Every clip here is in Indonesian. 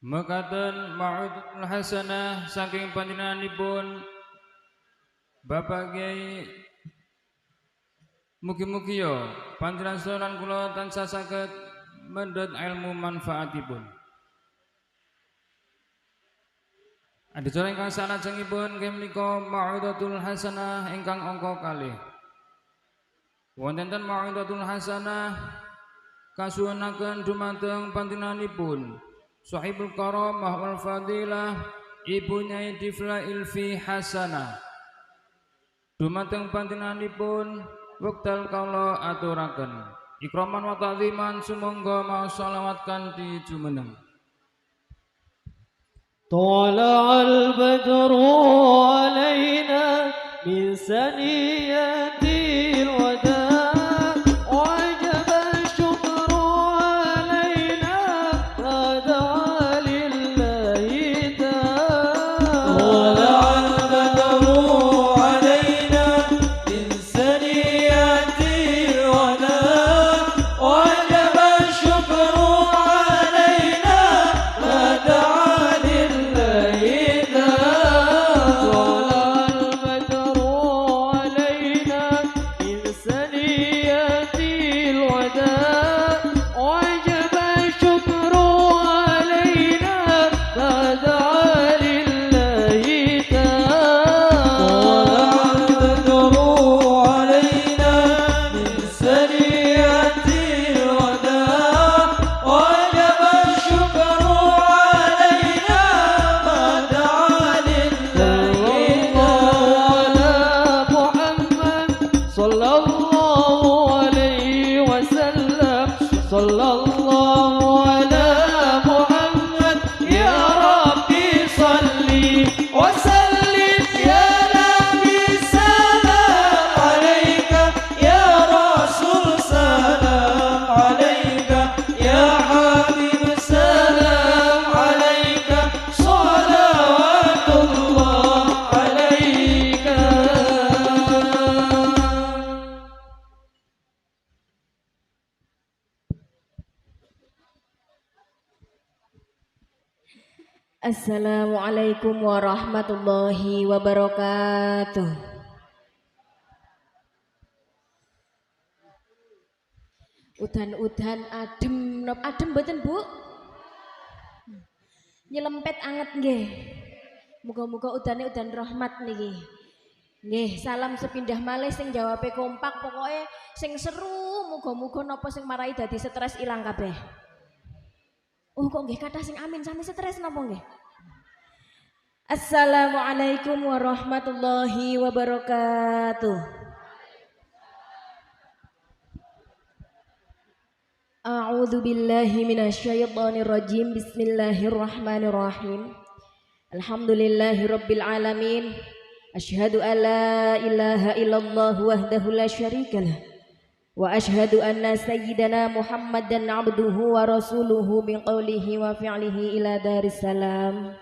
Mekaten ma'udatul hasanah saking panjenenganipun Bapak Kyai, mugi-mugi yo panjenengan sedaya kula tansah saged mendhet ilmu manfaatipun. Adicara ingkang salajengipun inggih menika ma'udatul hasanah ingkang angka kalih. Wonten ma'udatul hasanah kasuwunaken dumateng panjenenganipun Sahibul Karamah wal Fadilah Ibu Nyai Difla Ilfi Hasanah. Dumateng panjenenganipun wekdal kawula aturaken ikraman wa ta'ziman sumangga maos selawat kanthi jumeneng. Tala'al badru alaina min saniyatil wada Assalamualaikum warahmatullahi wabarakatuh. Udan-udan adem, adem mboten Bu? Nyelempet anget nggih. Muga-muga udane udan rahmat niki. Nggih, salam sepindah malih sing jawabe kompak, pokoke sing seru, muga-muga napa sing marai dadi stres ilang kabeh. Oh kok nggih kathah sing amin sami stres napa nggih? Assalamualaikum warahmatullahi wabarakatuh. A'udzu billahi minasyaitonir rajim. Bismillahirrahmanirrahim. Alhamdulillahirabbil alamin. Asyhadu an la ilaha illallah wahdahu la syarikalah. Wa asyhadu anna sayyidana Muhammadan abduhu wa rasuluhu min qawlihi wa fi'lihi ila daris salam.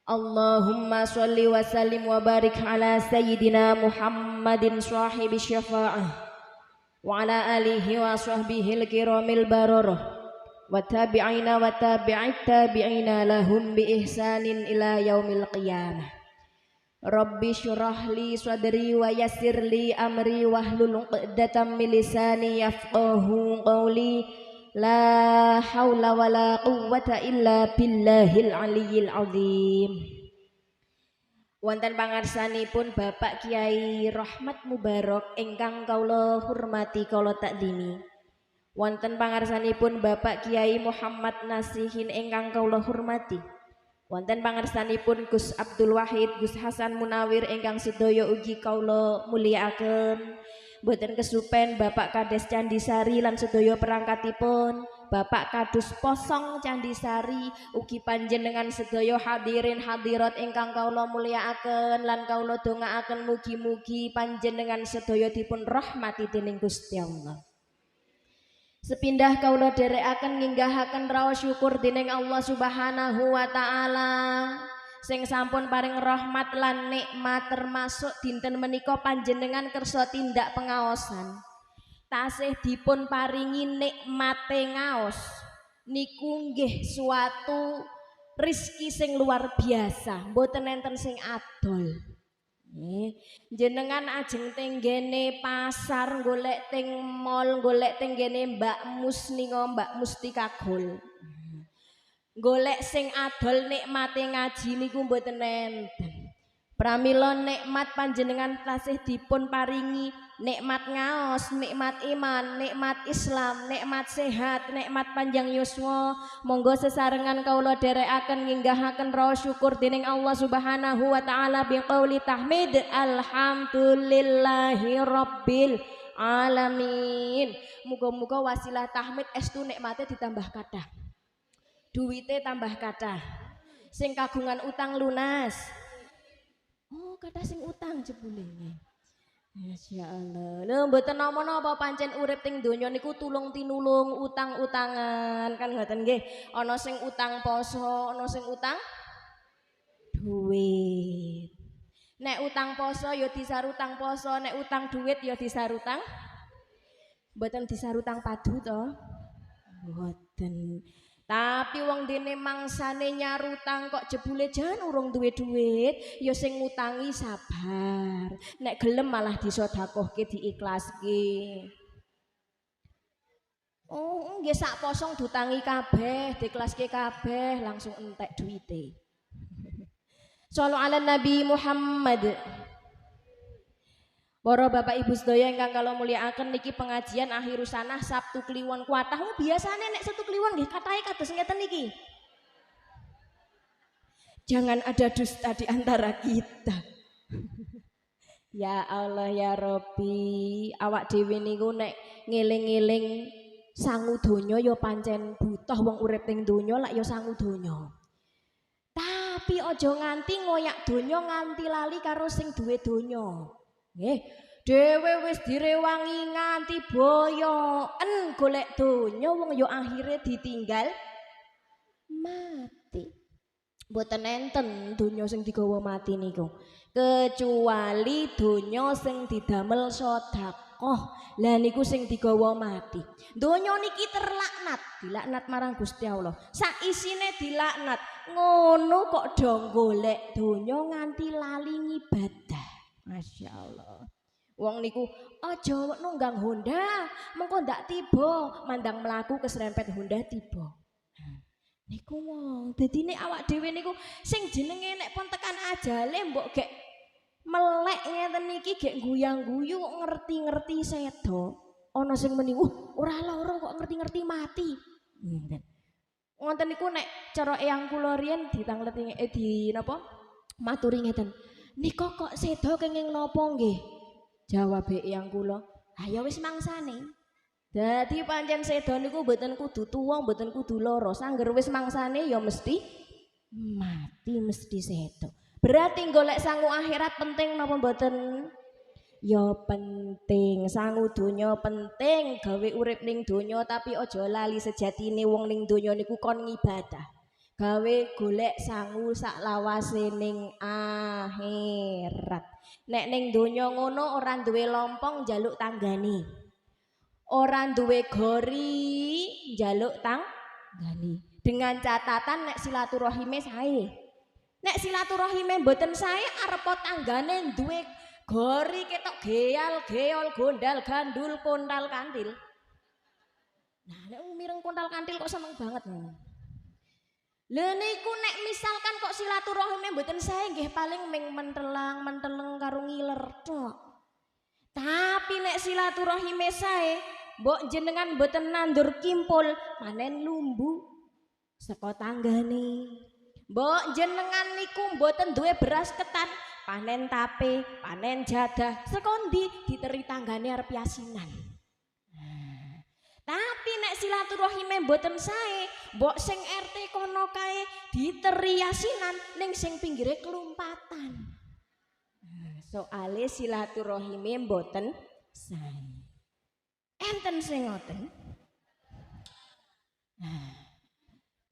Allahumma sholli wa sallim wa barik ala sayyidina Muhammadin sahibi syafa'ah wa ala alihi wa sahbihi al-kiramil bararah wa tabi'ina wa tabi'it tabi'ina lahum bi ihsanin ila yaumil qiyamah. Rabbi syurah li sadri wa yassir li amri wahlul 'uqdatam min lisani yafqahu qawli. La haula wa la quwwata illa billahil aliyyil azim. Wonten pangarsanipun Bapak Kyai Rahmat Mubarak ingkang kawula hormati kawula takzimi. Wonten pangarsanipun Bapak Kyai Muhammad Nasihin ingkang kawula hormati. Wonten pangarsanipun Gus Abdul Wahid, Gus Hasan Munawir ingkang sedaya ugi kawula mulyakaken. Mboten kesupen Bapak Kades Candisari lan sedaya perangkatipun, Bapak Kadus Posong Candisari, ugi panjenengan sedaya hadirin hadirat ingkang kawula mulyakaken lan kawula dongaaken mugi-mugi panjenengan sedaya dipun rahmati dening Gusti Allah. Sepindah kawula dherekaken nginggahaken raos syukur dening Allah Subhanahu wa taala sing sampun paring rahmat lan nikmat, termasuk dinten menika panjenengan kersa tindak pengaosan tasih dipun paringi nikmate ngaos niku nggih suatu rizki sing luar biasa, mboten enten sing adol. Jenengan ajeng tenggene pasar golek teng mall, golek tenggene Mbak Mus nika Mbak Mustika Gol. Golek sing adol nikmate ngaji niku mboten enten. Pramila nikmat panjenengan tasih dipun paringi nikmat ngaos, nikmat iman, nikmat Islam, nikmat sehat, nikmat panjang yuswa. Monggo sesarengan kaula dherekaken nginggahaken raos syukur dening Allah Subhanahu wa taala biqauli tahmid alhamdulillahi rabbil alamin. Muga-muga wasilah tahmid estu nikmate ditambah kathah. Duwite tambah kathah. Sing kagungan utang lunas. Oh, kata sing utang jebule. Masyaallah. Lho mboten napa-napa pancen urip teng donya niku tulung tinulung, utang-utangan kan ngoten nggih. Ana sing utang poso, ana sing utang duit. Nek utang poso ya disarutang poso, nek utang duit ya disarutang. Mboten disarutang padu to? Mboten. Tapi wong dene mangsane nyarutang kok jebule jan urung duwe duit, ya sing ngutangi sabar. Nek gelem malah disedekahke diikhlaske. Oh, nggih sak posong dutangi kabeh, diikhlaske kabeh langsung entek duwite. Shallu ala Nabi Muhammad. Para bapak ibu sedaya ingkang kula mulyakaken niki pengajian akhir sanah Sabtu Kliwon kuatah. Biasane nek Sabtu Kliwon nggih katahe kados ngeten niki. Jangan ada dusta di antara kita. Ya Allah ya Rabbi, awak dhewe niku nek ngeling-eling sangu donya ya pancen butuh wong urip ning donya lak ya sangu donya. Tapi aja nganti ngoyak donya nganti lali karo sing duwe donya. Nggih, dhewe wis direwangi nganti boyoken golek donya wong ya akhire ditinggal mati. Mboten enten donya sing digawa mati niku. Kecuali donya sing didamel sedekah. Lah niku sing digawa mati. Donya niki terlaknat, dilaknat marang Gusti Allah. Sak isine dilaknat. Ngono kok do golek donya nganti lali ngibadah. Masya Allah. Wong niku aja nunggang Honda, mengko ndak tiba, mandang melaku keserempet Honda tiba. Niku wong, dadine awak dhewe niku sing jenenge nek pun tekan ajale mbok gek melek ngeten niki gek guyang-guyu ngerti-ngerti sedo. Ana sing meni, ora lara kok ngerti-ngerti mati." Ngoten niku nek cara eyang kula riyen ditangleti di napa? Maturi ngeten. "Nika kok sedo kenging napa nggih?" Jawab eyang kula, "Ah ya wis mangsane." Dadi pancen sedo niku mboten kudu tuwa, mboten kudu lara. Sangger wis mangsane ya mesti mati, mesti sedo. Berarti golek sangu akhirat penting napa mboten? Ya penting. Sangu donya penting, gawe urip ning donya tapi aja lali sejatine wong ning donya niku kon ngibadah. Gawe golek sangu sak lawase ning akhirat. Nek ning donya ngono ora duwe lompong njaluk tanggane. Ora duwe gori njaluk tanggane. Dengan catatan nek silaturahime sae. Nek silaturahime mboten sae arep tanggane duwe gori ketok geal, geol, gondal, gandul, kontal, kantil. Nah, nek mireng kontal kantil kok seneng banget. Lha niku nek misalkan kok silaturahime mboten sae nggih paling ming menteleng karo ngiler tok. Tapi nek silaturahime sae, mbok jenengan mboten nandur kimpul, panen lumbu saka tanggane. Mbok jenengan niku mboten duwe beras ketan, panen tape, panen jadah, saka ndi diteri tanggane arep yasinan. Tapi nek silaturahime mboten sae, mbok sing RT kono kae diteri yasinan ning sing pinggire kelumpatan. Soale silaturahime mboten sae. Enten sing ngoten.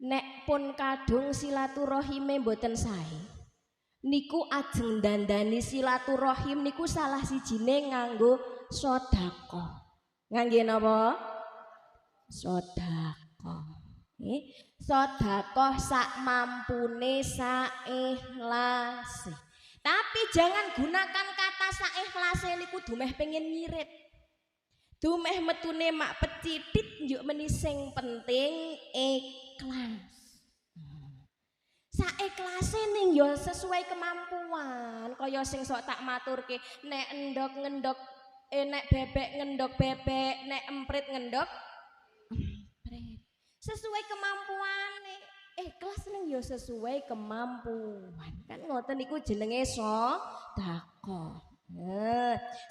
Nek pun kadung silaturahime mboten sae, niku ajeng dandani silaturahim niku salah sijine nganggo sedekah. Ngangge napa? Sedekah. Sedekah sak mampune saikhlase. Tapi jangan gunakan kata saikhlase niku dumeh pengen nyirit. Dumeh metune mak pecithit njuk meni sing penting ikhlas. Saiklase ning ya sesuai kemampuan. Kaya sing sok tak maturke, nek endok ngendok nek bebek ngendok bebek, nek emprit ngendok emprit. Sesuai kemampuane. Ikhlas ning ya sesuai kemampuan. Kan ngoten niku jenenge sedekah.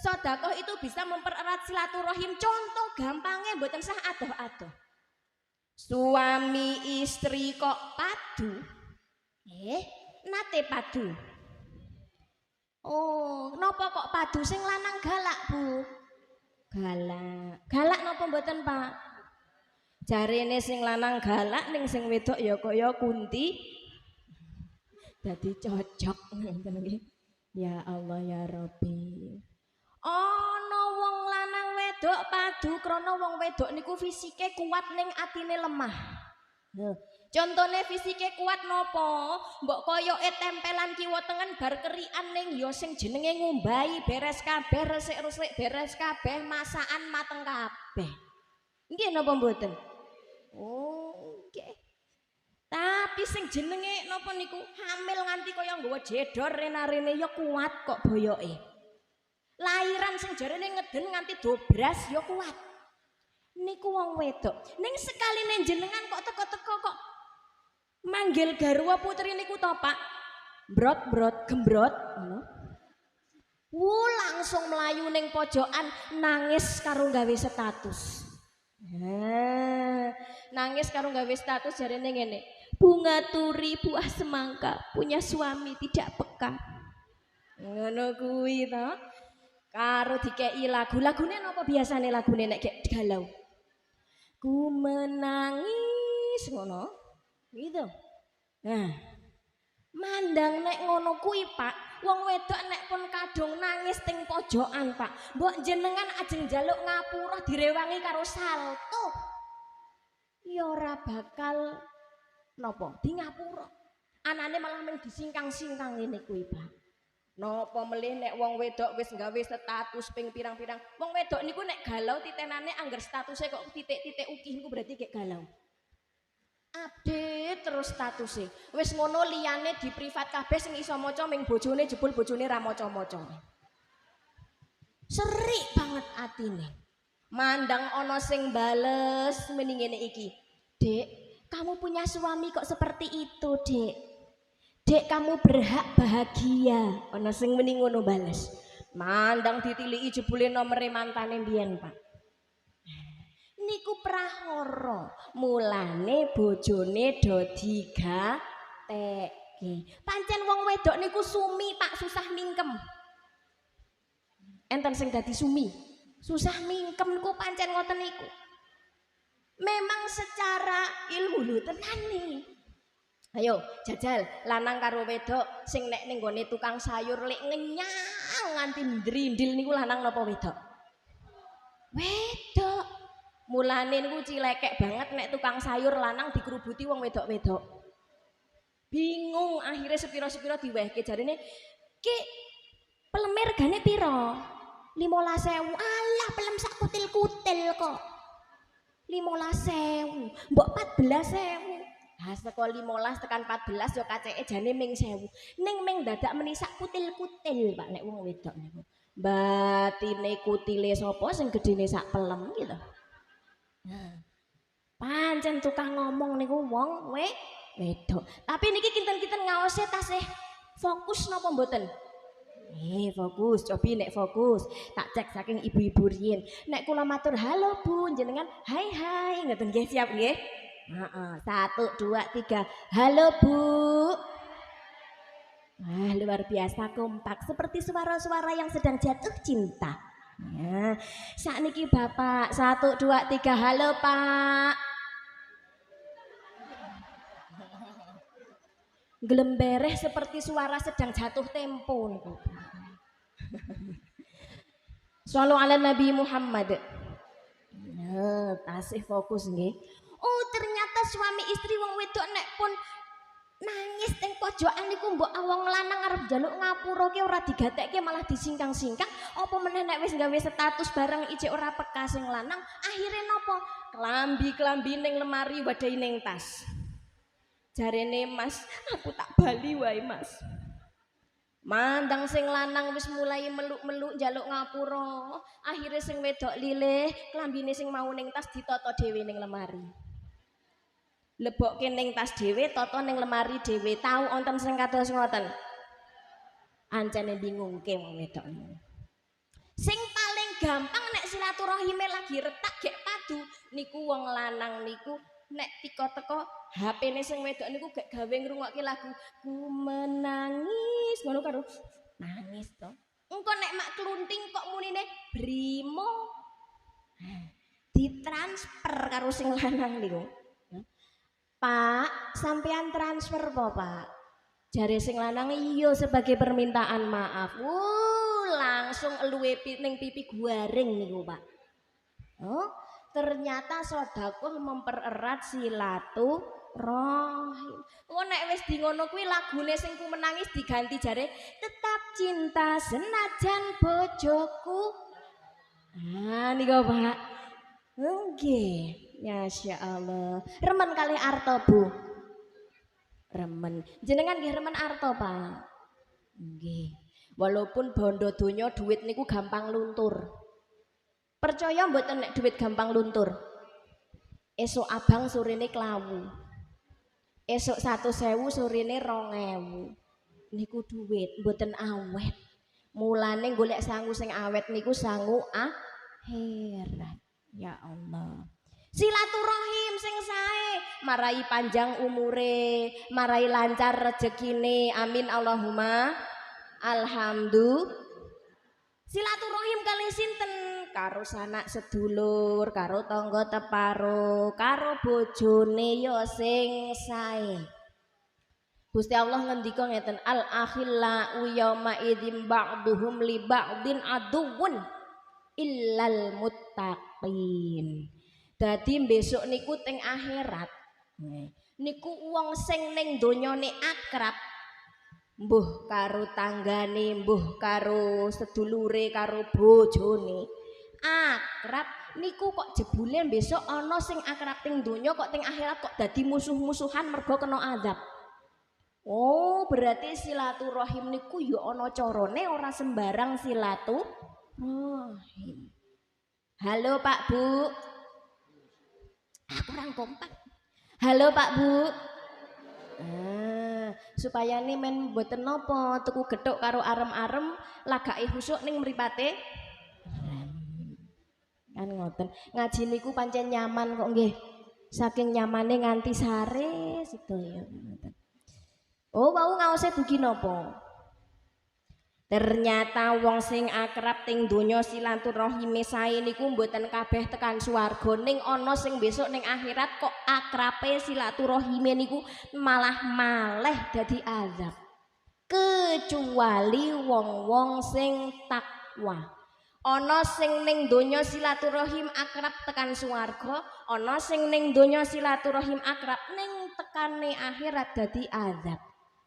Sedekah itu bisa mempererat silaturahim. Contoh gampangnya mboten sah adoh-adoh. Suami istri kok padu? Nate padu. Oh, napa kok padu sing lanang galak, Bu? Galak. Galak napa mboten, Pak? Jarene sing lanang galak ning sing wedok ya kaya kunti. Dadi cocok ngoten nggih. Ya Allah ya Rabbi. Ana wong lanang wedok padu krana wong wedok niku fisike kuat ning atine lemah. Contone fisike kuat nopo? Mbok koyoke tempelan kiwa tengen bar kerikan ning ya sing jenenge ngumbahi beres kabeh, resik-resik beres kabeh, masakan mateng kabeh. Nggih napa mboten? Oh, nggih. Tapi sing jenenge napa niku hamil nganti kaya nggawa jedor rena-rene ya kuat kok boyoke. Lairan sing jarene ngeden nganti dobras ya kuat. Niku wong wedok. Ning sekaline jenengan kok teko-teko kok manggil garwa putri niku to, Pak. Brot-brot gembrot ngono. Langsung melayu ning pojokan nangis karo gawe status. Nangis karo gawe status jarene ngene. Bunga turi buah semangka punya suami tidak peka. Ngono kuwi to. Karo dikeki lagu-lagune napa biasane lagune nek gek galau. Ku menangis ngono. Gitu. Nah, mandang nek ngono kuwi, Pak. Wong wedok nek pun kadung nangis ting pojokan, Pak. Mbok jenengan ajeng njaluk ngapura direwangi karo salto. Ya ora bakal napa di ngapura. Anane malah mung disingkang-singkang ngene kuwi, Pak. Napa melih nek wong wedok wis gawe status ping pirang-pirang. Wong wedok niku nek galau titenane angger statuse kok titik-titik ukih niku berarti gek galau. Update terus statusnya. Wis ngono liyane di privat kabeh sing iso maca ming bojone jebul bojone ra maca-maca. Serik banget atine. Mandang ana sing bales meni ngene iki. Dek, kamu punya suami kok seperti itu, Dek. Dek, kamu berhak bahagia. Ana sing meni ngono bales. Mandang ditiliki jebule nomere mantane mbiyen, Pak. Niku prahara, mulane bojone do digateki. Pancen wong wedok niku sumi, Pak, susah mingkem. Enten sing dadi sumi, susah mingkem niku pancen ngoten niku. Memang secara ilmu lho tenan nih. Ayo jajal lanang karo wedok sing nek ning gone tukang sayur lek ngenyang nganti ndrindil niku lanang napa wedok? Wedok. Mulane niku cilekek banget nek tukang sayur lanang dikerubuti wong wedok-wedok. Bingung akhirnya sepiro-sepiro diwehke jarine, "Ki, peleme regane piro?" 15.000. Alah, pelem sak kutil-kutil kok. 15.000. Mbok 14.000. Ha saka 15 tekan 14 yo kaceke jane ming 1.000. Ning ming dadak meni sak kutil-kutil, Pak, nek wong wedok niku. Batine kutile sapa sing gedene sak pelem gitu. Nah, pancen tukang ngomong niku wong wedok. Tapi niki kinten-kinten ngaose tasih fokus napa mboten? Fokus, cobi nek fokus. Tak cek saking ibu-ibu riyin. Nek kula matur halo Bu, jenengan hai ngoten nggih siap nggih? Heeh, 1 2 3. Halo Bu. Wah, luar biasa kompak seperti suara-suara yang sedang jatuh cinta. Ya, sakniki Bapak 1 2 3 halo Pak. Glembereh seperti suara sedang jatuh tempo niku. Shallu ala Nabi Muhammad. Tasih fokus nggih. Oh, ternyata Ternyata suami istri wong wedok nek pun nangis teng pojokan niku mbok wong lanang arep njaluk ngapura ki ora digatekke malah disingkang-singkang apa meneh nek wis gawe status bareng ijek ora peka sing lanang akhire napa klambi ning lemari wadahi ning tas jarene Mas aku tak bali wae Mas mandang sing lanang wis mulai meluk-meluk njaluk ngapura akhire sing wedok lilih klambine sing mau ning tas ditata dhewe ning lemari lebokke ning tas dhewe tata ning lemari dhewe tau wonten sing kados ngoten ancene bingungke wong wedok sing paling gampang nek silaturahime lagi retak gek padu niku wong lanang niku nek teko HP-ne sing wedok niku gek gawe ngrungokke lagu ku menangis ngono karo nangis to engko nek mak klunting kok munine brimo ditransfer karo sing lanang niku Pak, sampean transfer po Pak? Jare sing lanang iya sebagai permintaan maaf. Langsung eluwe ning pipi guaring niku Pak. Oh, ternyata sedekah mempererat silaturahim. Oh nek wis di ngono kuwi lagune sing ku menangis diganti jare tetap cinta senajan bojoku. Ah niku Pak. Nggih. Masya Allah. Remen kali arto Bu. Remen. Jenengan nggih remen arto Pak. Nggih. Walaupun bondo donya duit niku gampang luntur. Percaya mboten nek duit gampang luntur. Esok abang surene klawu. Esok 1.000 surene 2.000. Niku duit mboten awet. Mulane golek sangu sing awet niku sangu akhirat. Ya Allah. Silaturahim sing sae marai panjang umure marai lancar rezekine amin Allahumma alhamdulillah silaturahim kali sinten karo sanak sedulur karo tangga teparo karo bojone ya sing sae Gusti Allah ngendika ngeten al akhillau yauma idzim ba'duhum li ba'din aduwwun illal muttaqin dadi besok niku teng akhirat niku wong sing ning donyane akrab mbuh karo tanggane mbuh karo sedulure karo bojone akrab niku kok jebule besok ana sing akrab teng donya kok teng akhirat kok dadi musuh-musuhan mergo kena azab oh berarti silaturahim niku ya ana carane ora sembarang silaturahim halo Pak Bu kurang kompak. Halo Pak Bu. Supaya nih men mboten napa tuku gethuk karo arem-arem lagake khusuk ning mripate. Kan ngoten. Ngaji niku pancen nyaman kok nggih. Saking nyamane nganti sare sedaya ngoten. Oh, wau ngaose dugi napa? Ternyata wong sing akrab ting donya silaturahime sae niku mboten kabeh tekan swarga ning ana sing besok ning akhirat kok akrabe silaturahime niku malah maleh dadi azab kecuali wong-wong sing takwa ana sing ning donya silaturahim akrab tekan swarga ana sing ning donya silaturahim akrab ning tekane akhirat dadi azab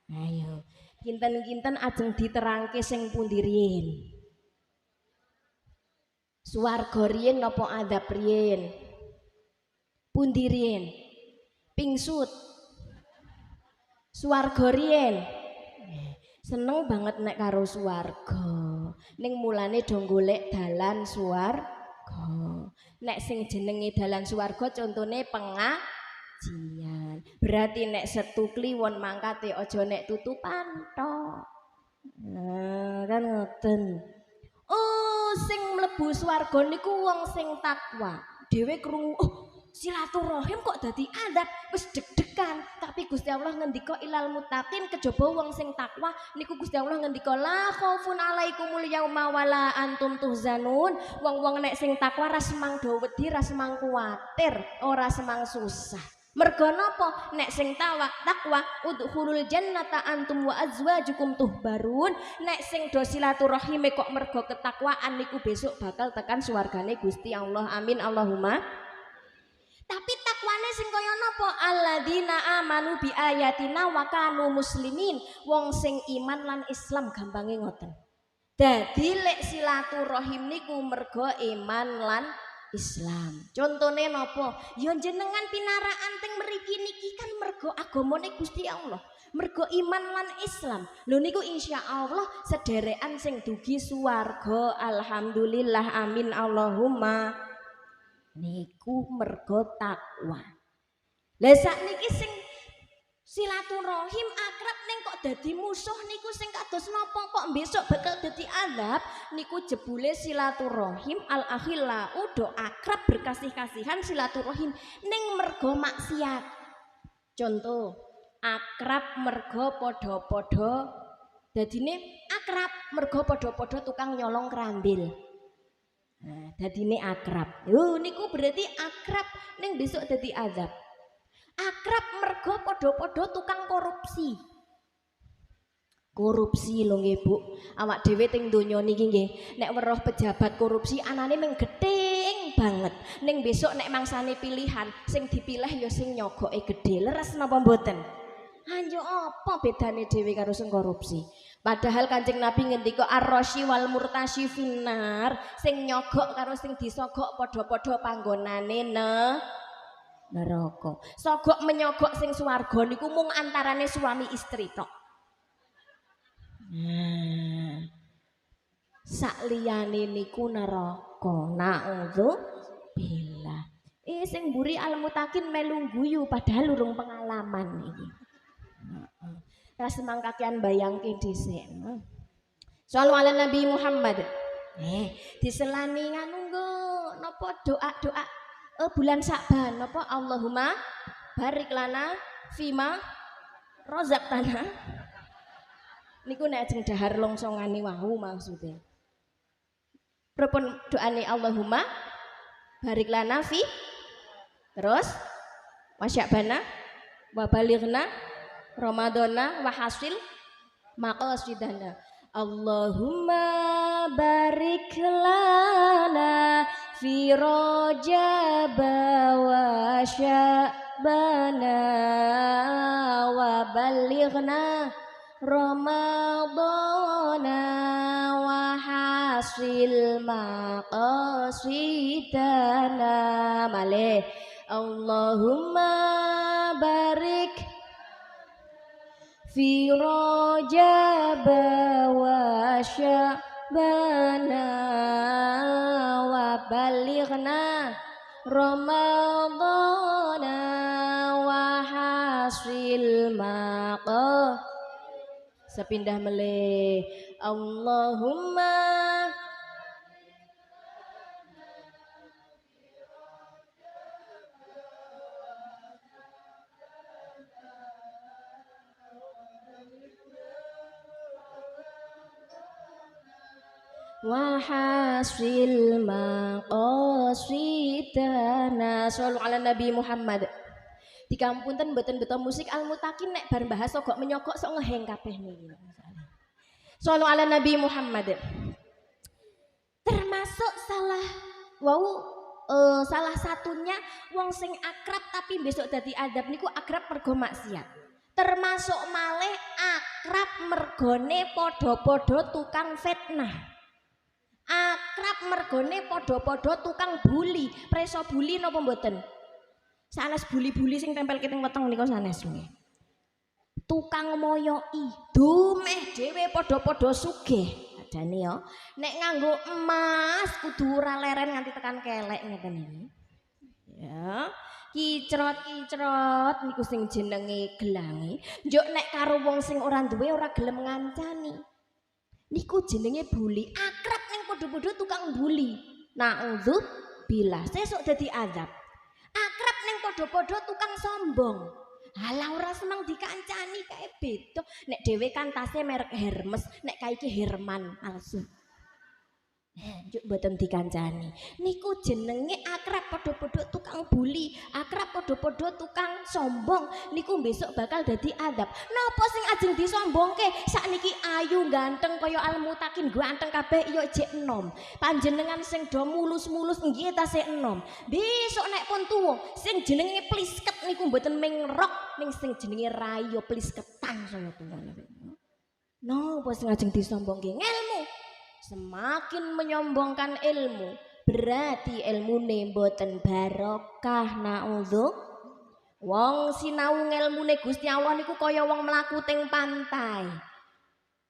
ayo kinten-kinten ajeng diterangke sing pundi riyin. Swarga riyin napa azab riyin? Pundi riyin? Pingsut. Swarga riyin. Seneng banget nek karo swarga. Ning mulane do golek dalan swarga. Nek sing jenenge dalan swarga contone pengajian. Berarti nek setu kliwon mangkate aja nek tutupan tok. Nah, kan ngoten. Oh, sing mlebu swarga niku wong sing takwa. Dhewe krungu, oh, silaturahim kok dadi adab, wis deg-degan. Tapi Gusti Allah ngendika ilal muttaqin kejaba wong sing takwa niku Gusti Allah ngendika la khaufun alaikumul yauma wala antum tuhzanun. Wong-wong nek sing takwa ra semang do wedi, ra semang kuwatir, ora semang susah. Mergo napa nek sing takwa udkhulul jannata antum wa azwajukum tuhbarun nek sing do silaturahime kok mergo ketakwaan niku besok bakal tekan swargane Gusti Allah amin Allahumma Tapi takwane sing kaya napa? Alladzina amanu bi ayatina wa kanu muslimin. Wong sing iman lan Islam gampange ngoten. Dadi lek silaturahim niku mergo iman lan Islam. Contone napa? Ya jenengan pinaraan teng mriki niki kan mergo agamane Gusti Allah. Mergo iman lan Islam. Lho niku insyaallah sederekan sing dugi swarga. Alhamdulillah amin Allahumma. Niku mergo takwa. Lah sakniki sing silaturahim akrab ning kok dadi musuh niku sing kados napa kok besok bakal dadi azab niku jebule silaturahim al akhillau do akrab berkasih-kasihan silaturahim ning mergo maksiat. Contoh akrab mergo padha-padha dadine akrab mergo padha-padha tukang nyolong kerambil. Nah, dadine akrab. Lho niku berarti akrab ning besok dadi azab. Akrab mergo padha-padha tukang korupsi. Korupsi lho nggih Bu. Awak dhewe teng donya niki nggih, nek weruh pejabat korupsi anane mung gething banget. Ning besok nek mangsane pilihan, sing dipilih ya sing nyogoke gedhe. Leres napa mboten? Anjo apa bedane dhewe karo sing korupsi? Padahal Kanjeng Nabi ngendika ar-rasyi wal murtasyi finnar, sing nyogok karo sing disogok padha-padha panggonane neraka. Sogok menyogok sing swarga niku mung antarane suami istri tok. Sakliyane niku neraka. Naudzubillah. Sing mburi al-mutakin melu guyu padahal urung pengalaman iki. Ras mangkakean bayangke dhisik. Shallu ala Nabi Muhammad. Diselani nganu nggo napa doa-doa bulan Sa'ban napa Allahumma barik lana fima razaqtana. Niku nek ajeng dahar longsongane wau maksude. Pripun doane Allahumma barik lana fi terus wasyabana wa balighna Ramadana wa hasil maqasidana. Allahumma barik lana fi Rajab wa Sya'bana wa balighna Ramadana wa hasil maqasidana. Malih Allahumma barik fi Rajab wa Sya'bana wa balighna Ramadana wa hasil sepindah melih Allahumma wa hasil maqasidana. Shallu ala Nabi Muhammad. Di kampunten mboten beto musik al-mutakin nek bar bahas kok menyokok sok ngeheng kabeh niki. Shallu ala Nabi Muhammad. Termasuk salah satunya wong sing akrab tapi besok dadi adab niku akrab mergo maksiat. Termasuk malih akrab mergone padha-padha tukang fitnah. Akrab mergone padha-padha tukang bully. Preso bully napa mboten? Sanes buli-buli sing tempel kiting weteng nika sanes nggih. Tukang moyoki, dumeh dhewe padha-padha sugih. Adane ya, nek nganggo emas kudu ora leren nganti tekan kelek ngeten iki. Ya, kicrot-kicrot niku sing jenenge gelange. Njuk nek karo wong sing ora duwe ora gelem ngancani. Niku jenenge bully. Akrab ning padha-padha tukang bully. Naudzubillah, sesuk dadi azab. Akrab ning padha-padha tukang sombong. Halah ora seneng dikancani kae beda. Nek dhewe kan tase merek Hermes, nek kae iki Herman palsu. Juk mboten dikancani. Niku jenenge akrab padha-padha tukang buli, akrab padha-padha tukang sombong. Niku besok bakal dadi adab. Napa sing ajeng disombongke? Sakniki ayu ganteng kaya Al-Mutakin ganteng kabeh ya jek enom. Panjenengan sing do mulus-mulus nggih ta sik enom. Besok nek pun tuwa sing jenenge plisket niku mboten mengrok ning sing jenenge rai ya plisketan saya tuwa. Napa sing ajeng disombongke? Ngelmu. Semakin menyombongkan ilmu berarti ilmune mboten barokah. Naudzu. Wong sinau ngelmune Gusti Allah niku kaya wong mlaku teng pantai.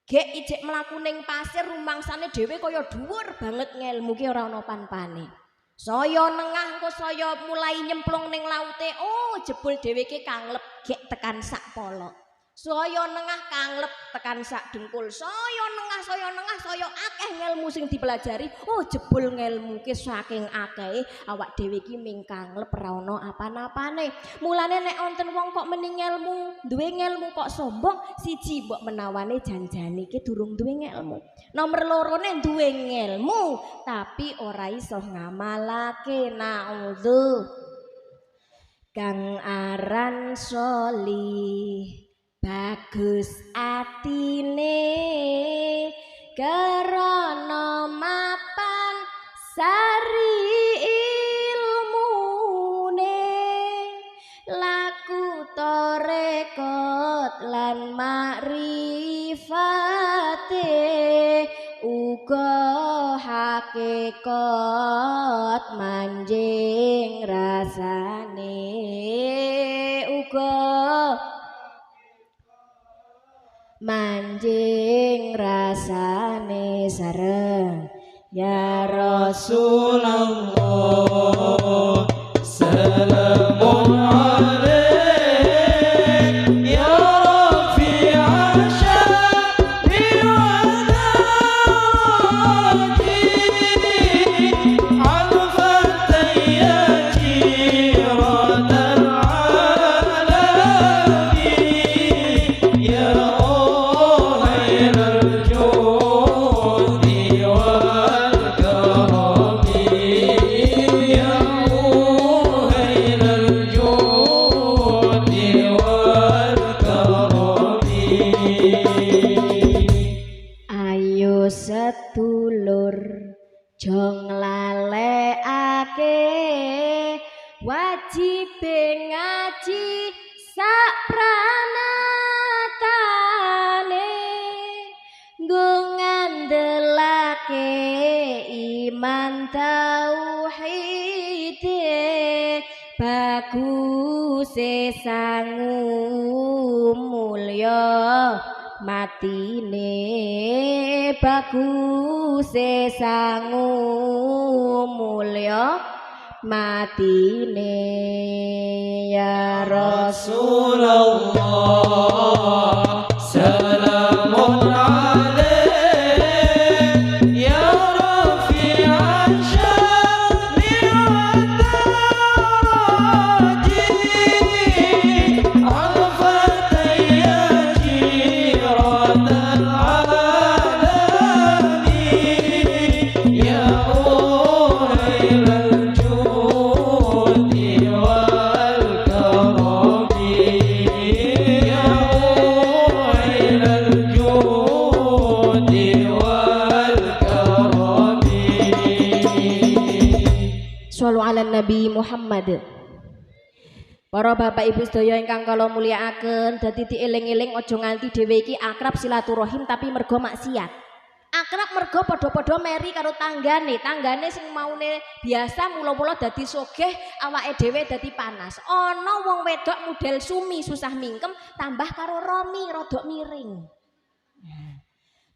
Gek ijek mlaku ning pasir rumangsane dhewe kaya dhuwur banget ngelmu ki ora ana pan-pane. Saya nengah engko saya mulai nyemplung ning laute, oh jebul dhewe ki kanglep gek tekan sak polok. Saya nengah kanglep tekan sak dengkul. Saya nengah saya akeh ngelmu sing dipelajari. Oh jebul ngelmu ki saking akeh awak dhewe ki ming kanglep ora ana apa-apane. Mulane nek wonten wong kok meni ngelmu, duwe ngelmu kok sombong, siji mbok menawane janjane ki durung duwe ngelmu. Nomor lorone duwe ngelmu tapi ora iso ngamalake. Naudzu. Kang aran solih bagus atine karana mapan sari ilmune laku torekot lan makrifate uga hakikat manjing rasane uga manjing rasane sareng ya Rasulullah salamun alaik ya rafi'a sya'ni wa darajati al-fatayati radal alamin ya sedulur jong lalekake wajib ngaji sak pranatane nggo ngandelake iman tauhide bagus sangu mulya matine bagus sangu mulya matine ya Rasulullah salamun alaik ya rafi'a sya'ni wa darajati al-fatayati radal alamin ya uhailal judi wal karami ya uhailal judi wal karami. Shallu ala Nabi Muhammad. Para bapak ibu sedaya ingkang kula mulyakaken, dadi dieling-eling aja nganti dhewe iki akrab silaturahim tapi mergo maksiat. Akrab mergo padha-padha meri karo tanggane sing maune biasa mula-mula dadi sogeh, awake dhewe dadi panas. Ana wong wedok model sumi susah mingkem tambah karo romi rodok miring.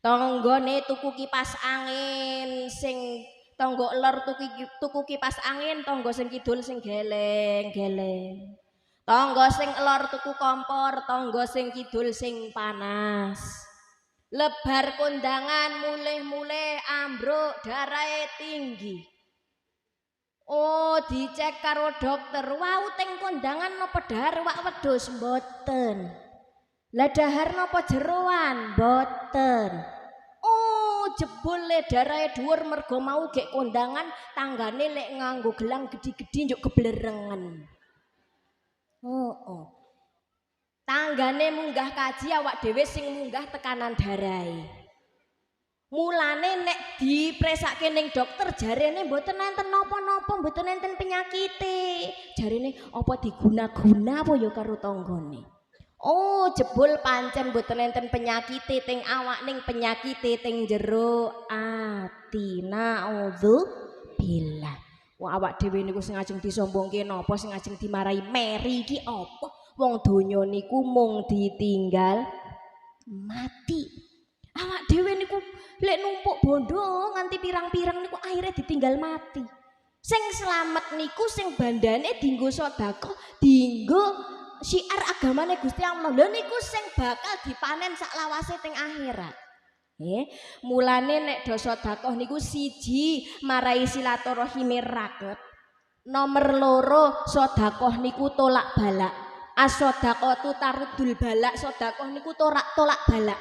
Tanggane tuku kipas angin sing tangga lor tuku kipas angin, tangga sing kidul sing geleng-geleng. Tangga sing lor tuku kompor, tangga sing kidul sing panas. Lebar kondangan mulih-mulih ambruk darahe tinggi. Oh, dicek karo dokter, wau teng kondangan napa dahar wak wedhus mboten. Lah dahar napa jeroan mboten. Oh, jebule darahe dhuwur mergo mau gek kondangan tanggane lek nganggo gelang gedhi-gedhi njuk geblerengen. Tanggane munggah kaji awak dhewe sing munggah tekanan darahe. Mulane nek dipresake ning dokter jarene mboten enten napa-napa, mboten enten penyakite. Jarene apa diguna-guna apa ya karo tanggane. Oh, jebul pancen mboten enten penyakite teng awak ning penyakite teng jero ati. Naudzubillah. Wong awak dhewe niku sing ajeng disombongke napa, sing ajeng dimarahi meri iki apa? Wong donya niku mung ditinggal mati. Awak dhewe niku lek numpuk bondo nganti pirang-pirang niku akhirnya ditinggal mati. Sing slamet niku sing bandane dienggo sedekah, dienggo syiar agamane Gusti Allah. Lha niku sing bakal dipanen sak lawase teng akhirat. Mulane nek do sedekah niku siji marai silaturahime raket. Nomor loro sedekah niku tolak balak. As-shadaqatu tarudul balak, sedekah niku tolak balak.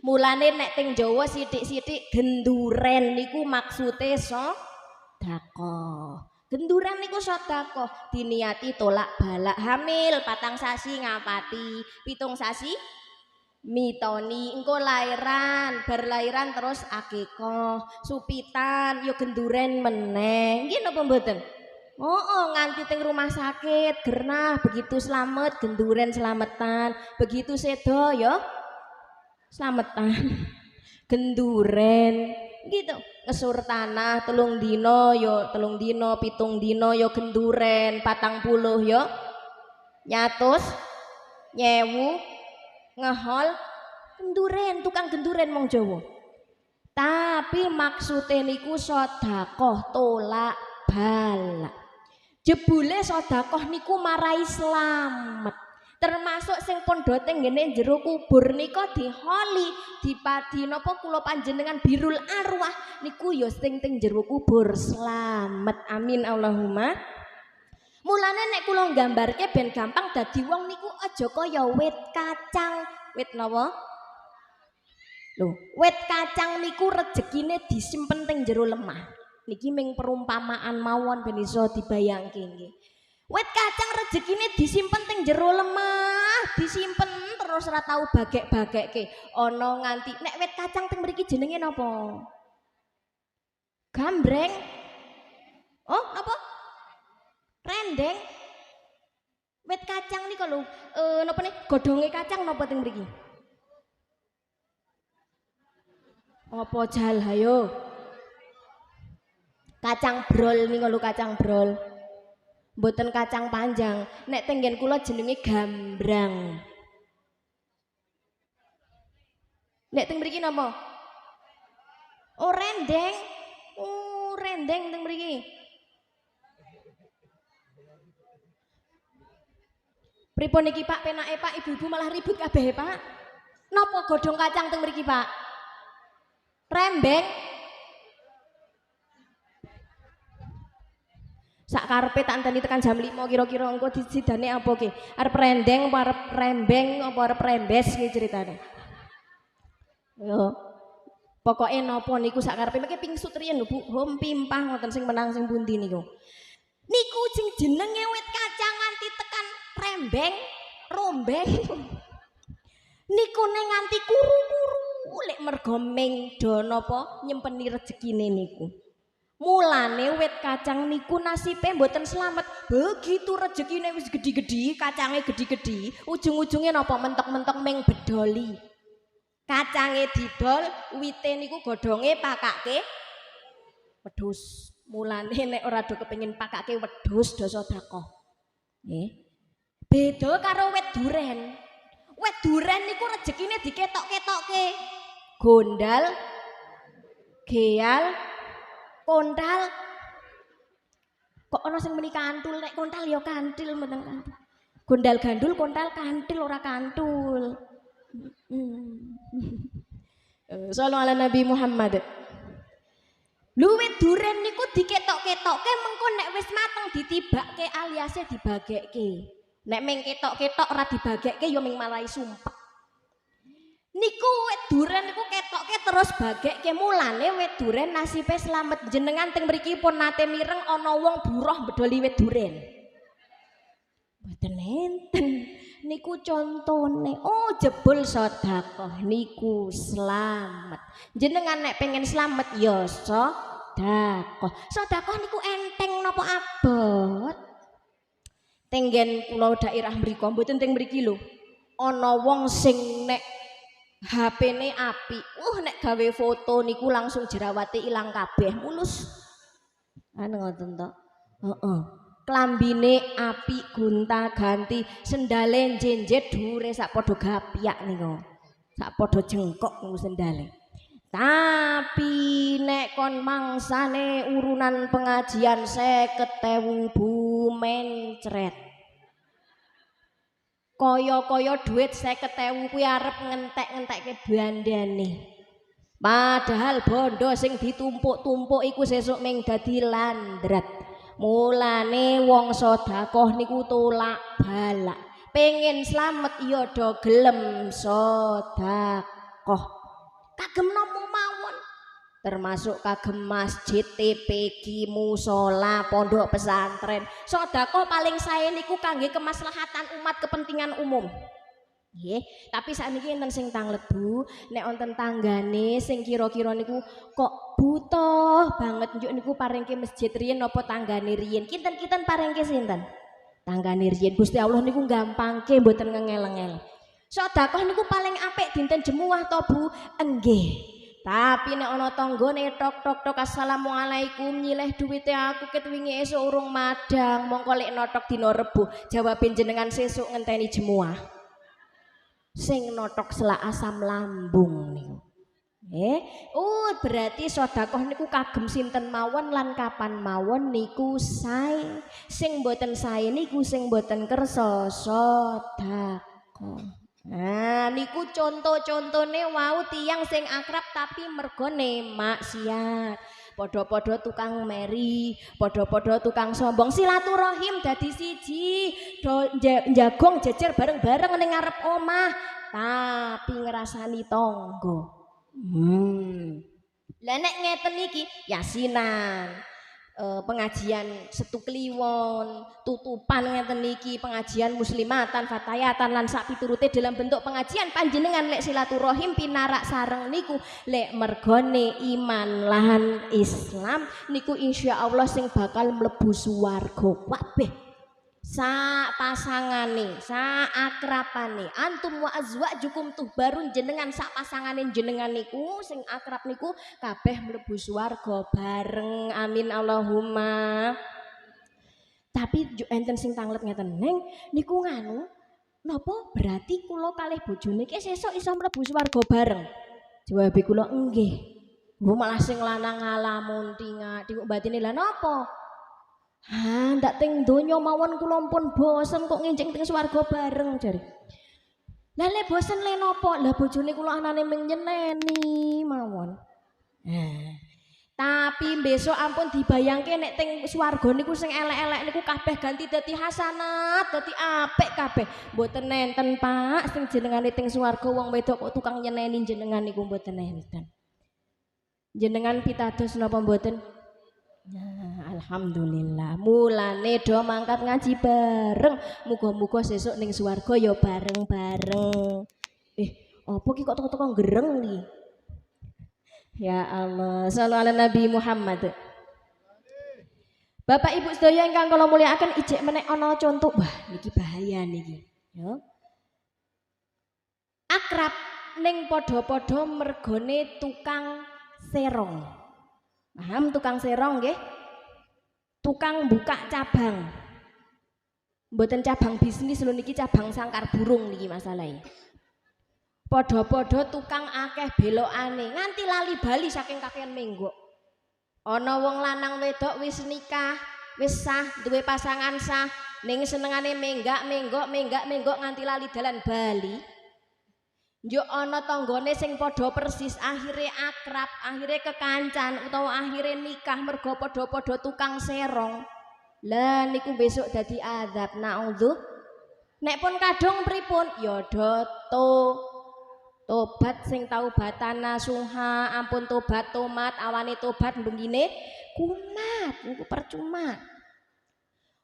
Mulane nek teng Jawa sithik-sithik genduren niku maksude sedekah. Genduren niku sedekah diniati tolak balak. Hamil 4 sasi ngapati, 7 sasi mitoni, engko lairan, bar lairan terus akikah, supitan yo genduren meneh. Nggih napa mboten? Nganti teng rumah sakit gernah, begitu selamat genduren selamatan, begitu sedo yo slametan genduren gitu. Ngesur tanah 3 dina yo 3 dina, 7 dina yo genduren, 40 yo nyatus nyewu ngehol genduren, tukang genduren wong Jawa. Tapi maksude niku sedekah tolak balak. Jebule sedekah niku marai slamet. Termasuk sing pondhote ngene jero kubur nika diholi, dipadi napa kula panjenengan birul arwah niku ya sing teng jero kubur slamet. Amin Allahumma. Mulane nek kula nggambarke ben gampang dadi wong niku aja kaya wit kacang. Wit napa? Lho, wit kacang niku rejekine disimpen teng jero lemah. Niki ming perumpamaan mawon ben iso dibayangke nggih. Wit kacang rezekine disimpen teng jero lemah, disimpen terus ora tau bagek-bagekke. Ana nganti nek wit kacang teng mriki jenenge napa? Gambreng. Oh, napa? Rendeng. Wit kacang niku lho, napa nih? Godhonge kacang napa teng mriki? Apa jal hayo? Kacang brol niku lho, kacang brol. Mboten kacang panjang, nek tenggen kula jenenge gambrang. Nek teng mriki napa? Oh rendeng. Oh rendeng teng mriki. Pripun niki Pak penake Pak, ibu-ibu malah ribut kabeh Pak. Napa godhong kacang teng mriki Pak? Rembeng. Sak karepe tak enteni tekan jam 5 kira-kira engko disidane apa ki? Arep rendeng apa arep rembeng apa arep rembes ki ceritane. Yo. Pokoke napa niku sak karepe mengke pingsut riyen lho Bu, hom pimpah ngoten sing menang sing pundi niku. Niku sing jenenge wit kacang nganti tekan rembeng, rombeng. Niku ning nganti kuru-kuru lek mergo ming do napa nyempeni rezekine niku. Mulane wit kacang niku nasibe mboten slamet. Begitu rezekine wis gedhi-gedhi, kacange gedhi-gedhi, ujung-ujunge napa mentok-mentok ming bedoli. Kacange didol, wite niku godhonge pakake wedhus. Mulane nek ora do kepengin pakake wedhus do sedekah. Nggih. Beda karo wit duren. Wit duren niku rezekine diketok-ketokke. Gondal, geal, kontal. Kok ana sing muni kantul, nek kontal ya kantil mboten kantul. Gondal gandul, kontal kantil ora kantul. Sallallahu ala Nabi Muhammad. Luwit duren niku diketok-ketokke mengko nek wis mateng ditibake aliase dibagekke. Nek ming ketok-ketok ora dibagekke ya ming malai sumpek. Niku wit duren niku ketoke terus bagekke mulane wit duren nasibe slamet. Jenengan teng mriki pun nate mireng ana wong buruh bedoli wit duren. Mboten enten. Niku contone. Oh jebul sedekah niku slamet. Jenengan nek pengen slamet ya sedekah. Sedekah niku enteng napa abot? Tenggen kula daerah mriku mboten teng mriki lho. Ana wong sing nek HP-ne apik. Nek gawe foto niku langsung jerawate ilang kabeh, mulus. Anu ngoten to. Heeh. Klambine apik, gonta-ganti, sendale jenjet dhuwure sak padha gapyak niku. Sak padha jengkok niku sendale. Tapi nek kon mangsane urunan pengajian 50.000 mencret. Kaya-kaya duit 50.000 kuwi arep ngentek-ngentekke bandane. Padahal bondo sing ditumpuk-tumpuk iku sesuk ming dadi landrat. Mulane wong sedekah niku tolak balak. Pengen slamet ya do gelem sedekah. Kagem napa mawon. Termasuk kagem masjid, TPQ, musola, pondok pesantren. Sedekah paling sae niku kangge kemaslahatan umat, kepentingan umum. Nggih, tapi sakniki enten sing tanglet Bu, nek wonten tanggane sing kira-kira niku kok butuh banget njuk niku paringke masjid riyen napa tanggane riyen. Kinten-kinten paringke sinten? Tanggane riyen. Gusti Allah niku gampangke mboten ngengel-engel. Sedekah niku paling apik dinten Jemuah to Bu? Enggih. Tapi nek ana tanggane tok assalamualaikum nyileh duwite aku ket wingi esuk urung madang mongko lek notok dina Rebo jawabe jenengan sesuk ngenteni Jemuah. Sing notok selak asam lambung niku. Berarti sedekah niku kagem sinten mawon lan kapan mawon niku sae. Sing mboten sae niku sing mboten kersa sedekah. Nah niku contoh-contone wau tiyang sing akrab tapi mergone maksiat. Padha-padha tukang meri, padha-padha tukang sombong. Silaturahim dadi siji, njagong jejer bareng-bareng ning ngarep omah, tapi ngrasani tangga. Lah nek ngeten iki yasinan. Pengajian Setu Kliwon, tutupan ngeten niki pengajian muslimatan, fatayatan lan sak piturute dalam bentuk pengajian panjenengan lek silaturahim pinarak sareng niku lek mergone iman lan Islam niku insyaallah sing bakal mlebu swarga kabeh. Sak pasangane, sak akrabane, antum wa azwajukum tuhbarun jenengan sak pasangane jenengan niku sing akrab niku kabeh mlebu swarga bareng. Amin Allahumma. Tapi enten sing tanglet ngeten, "Neng, niku nganu, napa berarti kula kalih bojone iki sesuk iso mlebu swarga bareng?" Jawab kula, "Nggih." Mbok malah sing lanang ngalamun tingak, kok batine lha napa? Ndak teng donya mawon kula pun bosen kok nginjing teng swarga bareng jare. Lah lek bosen le napa? Lah bojone kula anane ming nyeneni mawon. Tapi besok ampun dibayangke nek teng swarga niku sing elek-elek niku kabeh ganti dadi hasanat, dadi apik kabeh. Mboten nenten Pak sing jenengane teng swarga wong wedok kok tukang nyeneni jenengan niku mboten nenten. Jenengan pitados napa mboten? Nah, alhamdulillah. Mulane do mangkat ngaji bareng. Muga-muga sesuk ning swarga ya bareng-bareng. Apa ki kok teko-teko gereng iki? Ya Allah, shallallahu ala Nabi Muhammad. Bapak Ibu sedaya ingkang kula mulyakaken ijek menek ana contoh. Wah, niki bahaya niki. Ya. Akrab ning padha-padha mergone tukang serong. Paham tukang serong nggih? Tukang buka cabang. Mboten cabang bisnis lho niki cabang sangkar burung niki masalahe. Padha-padha tukang akeh belokane, nganti lali bali saking kakean menggok. Ana wong lanang wedok wis nikah, wis sah, duwe pasangan sah, ning senengane menggok nganti lali dalan bali. Yo ana tanggane sing padha persis akhire akrab, akhire kekancan utawa akhire nikah mergo padha-padha tukang serong. Lah niku besok dadi azab naudzu. Nek pun kadung pripun ya do Tobat sing taubatan nasuha, ampun tobat tomat, awane tobat bengine kumat, niku percuma.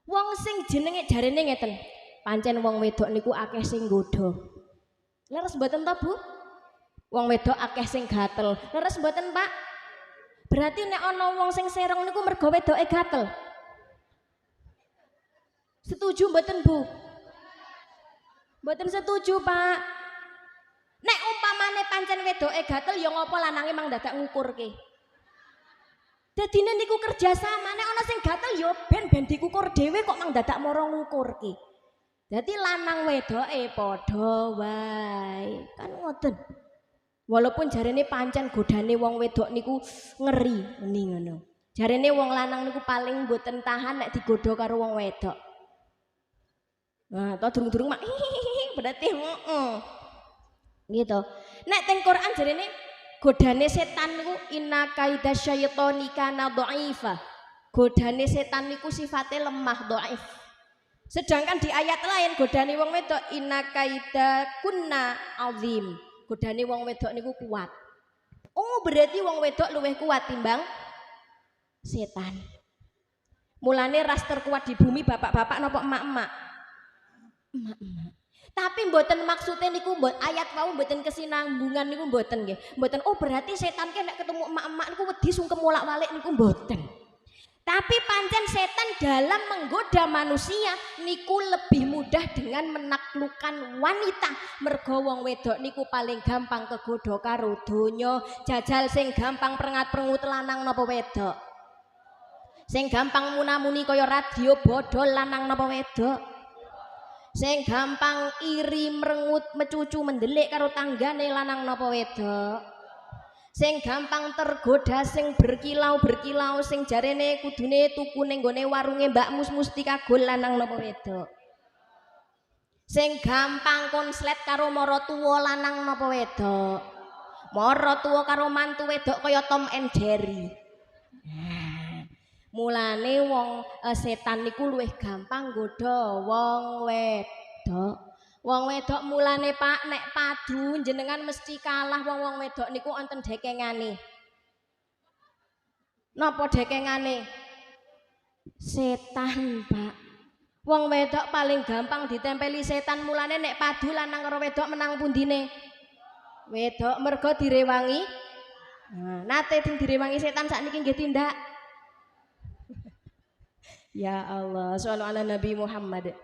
Wong sing jenenge jarene ngeten, pancen wong wedok niku akeh sing nggodha. Leres mboten to, Bu? Wong wedok akeh sing gatel. Leres mboten, Pak? Berarti nek ana wong sing serong niku mergo wedoke gatel. Setuju mboten, Bu? Mboten setuju, Pak. Nek umpamane pancen wedoke gatel ya ngopo lanange mang dadak ngukurke. Dadine niku kerjasama, nek ana sing gatel ya ben dikukur dhewe kok mang dadak mara ngukurke. Dadi lanang wedoke padha wae. Kan ngoten. Walaupun jarene pancen godane wong wedok niku ngeri meni ngono. Jarene wong lanang niku paling mboten tahan nek digodha karo wong wedok. Nah, to durung-durung mak berarti gitu. Nek teng Quran jarene godane setan niku inna kaida syaitani kana dhaifa. Godane setan niku sifatnya lemah, dhaif. Sedangkan di ayat lain godane wong wedok inna kaida kunna azim. Godane wong wedok niku kuat. Oh, berarti wong wedok luwih kuat timbang setan. Mulane ras terkuat di bumi bapak-bapak napa emak-emak? Emak-emak. Tapi mboten maksudnya niku ayat wau mboten kesinambungan niku mboten nggih. Mboten oh berarti setan ki nek ketemu emak-emak niku wedi sungkem bolak-balik niku mboten. Tapi pancen setan dalam menggoda manusia niku lebih mudah dengan menaklukkan wanita. Mergo wong wedok niku paling gampang kegoda karo donya. Jajal sing gampang prengat-prengut lanang napa wedok? Sing gampang munamuni kaya radio bodol lanang napa wedok? Sing gampang iri merengut mecucu mendelik karo tanggane lanang napa wedok? Sing gampang tergoda sing berkilau sing jarene kudune tuku ning gone warunge Mbak Mus mesti kagol lanang napa wedok? Sing gampang konslet karo mara tuwa lanang napa wedok? Mara tuwa karo mantu wedok kaya Tom and Jerry. Mulane wong setan niku luwih gampang nggodha wong wedok. Wong wedok mulane Pak nek padu jenengan mesti kalah wong wedok niku wonten dekengane. Napa dekengane? Setan, Pak. Wong wedok paling gampang ditempeli setan mulane nek padu lanang karo wedok menang pundine? Wedok mergo direwangi. Nah, nate direwangi setan sakniki nggih tindak. Ya Allah, sholli ala Nabi Muhammad.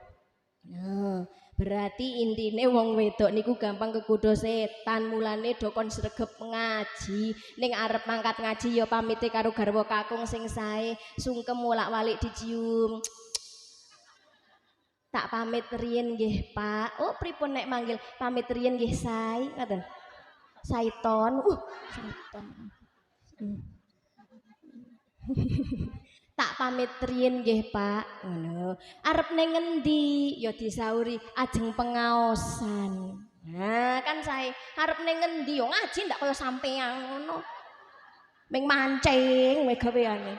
Nah, berarti intine wong wedok niku gampang kegoda setan mulane do kon sregep ngaji. Ning arep mangkat ngaji ya pamite karo garwa kakung sing sae, sungkem wolak-walik dicium. Tak pamit riyen nggih, Pak. Oh, pripun nek manggil pamit riyen nggih sae, ngoten. Saiton. Saiton. Tak pamit riyen nggih Pak ngono. Arep ning ngendi ya disauri ajeng pengaosan. Nah kan sae arep ning ngendi ya ngaji ndak kaya sampean ngono. Ming mancing wae gaweane.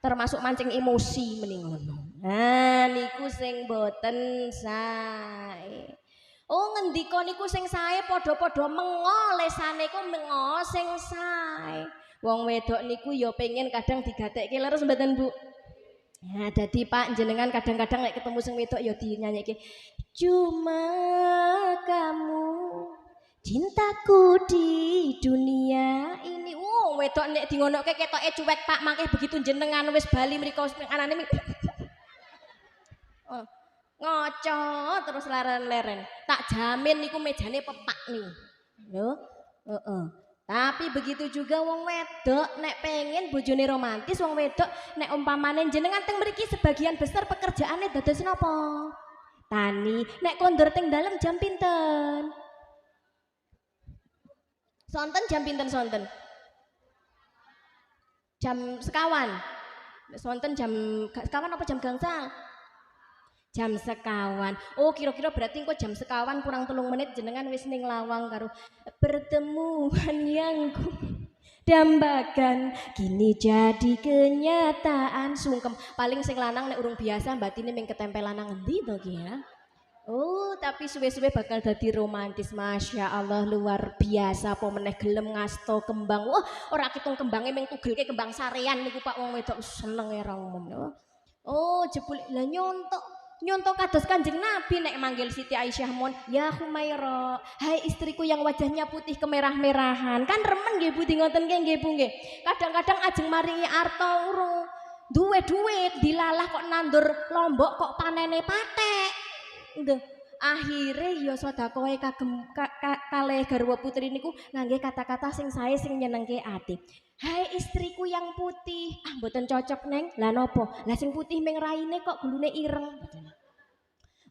Termasuk mancing emosi mending ngono. Nah niku sing boten sae. Oh ngendika niku sing sae padha-padha mengo lesane ku mengo sing sae. Wong wedok niku ya pengen kadang digatekke leres mboten Bu? Nah dadi Pak jenengan kadang-kadang nek ketemu sing wedok ya dinyanyikke cuma kamu cintaku di dunia ini. Wedok nek di ngonoke ketoke cuek Pak mangke begitu jenengan wis bali mriko anane ngoco terus leren-leren. Tak jamin niku mejane pepak nih. Lho, heeh. Tapi begitu juga wong wedok nek pengen bojone romantis wong wedok nek umpamane jenengan teng mriki sebagian besar pekerjaane dados napa? Tani. Nek kondur teng dalem jam pinten? Sonten jam pinten sonten? Jam sekawan. Sonten jam sekawan apa jam gangsal? Jam sekawan. Oh kira-kira berarti kok jam sekawan kurang 3 menit jenengan wis ning lawang karo pertemuan yang ku dambakan kini jadi kenyataan. Sungkem paling sing lanang nek urung biasa batine ming ketempelan nang endi to ki ya. Oh, tapi suwe-suwe bakal dadi romantis. Masya Allah, luar biasa. Apa meneh gelem ngasto kembang. Wah, ora kitung kembange mung tugelke kembang sarean niku Pak wong wedok seneng ya ramen. Oh, jebul lah nyontok kados Kanjeng Nabi nek manggil Siti Aisyah mon, ya Humaira, hai istriku yang wajahnya putih kemerah-merahan. Kan remen nggih Budi ngoten nggih Bu nggih. Kadang-kadang ajeng maringi arta urung duwe duit dilalah kok nandur lombok kok panene patek. Nggih. Akhire ya sedekahe kagem kalih garwa putri niku ngangge kata-kata sing sae sing nyenengke ati. Hai istriku yang putih, mboten cocok neng. Lah nopo? Lah sing putih ming raine kok gulune ireng.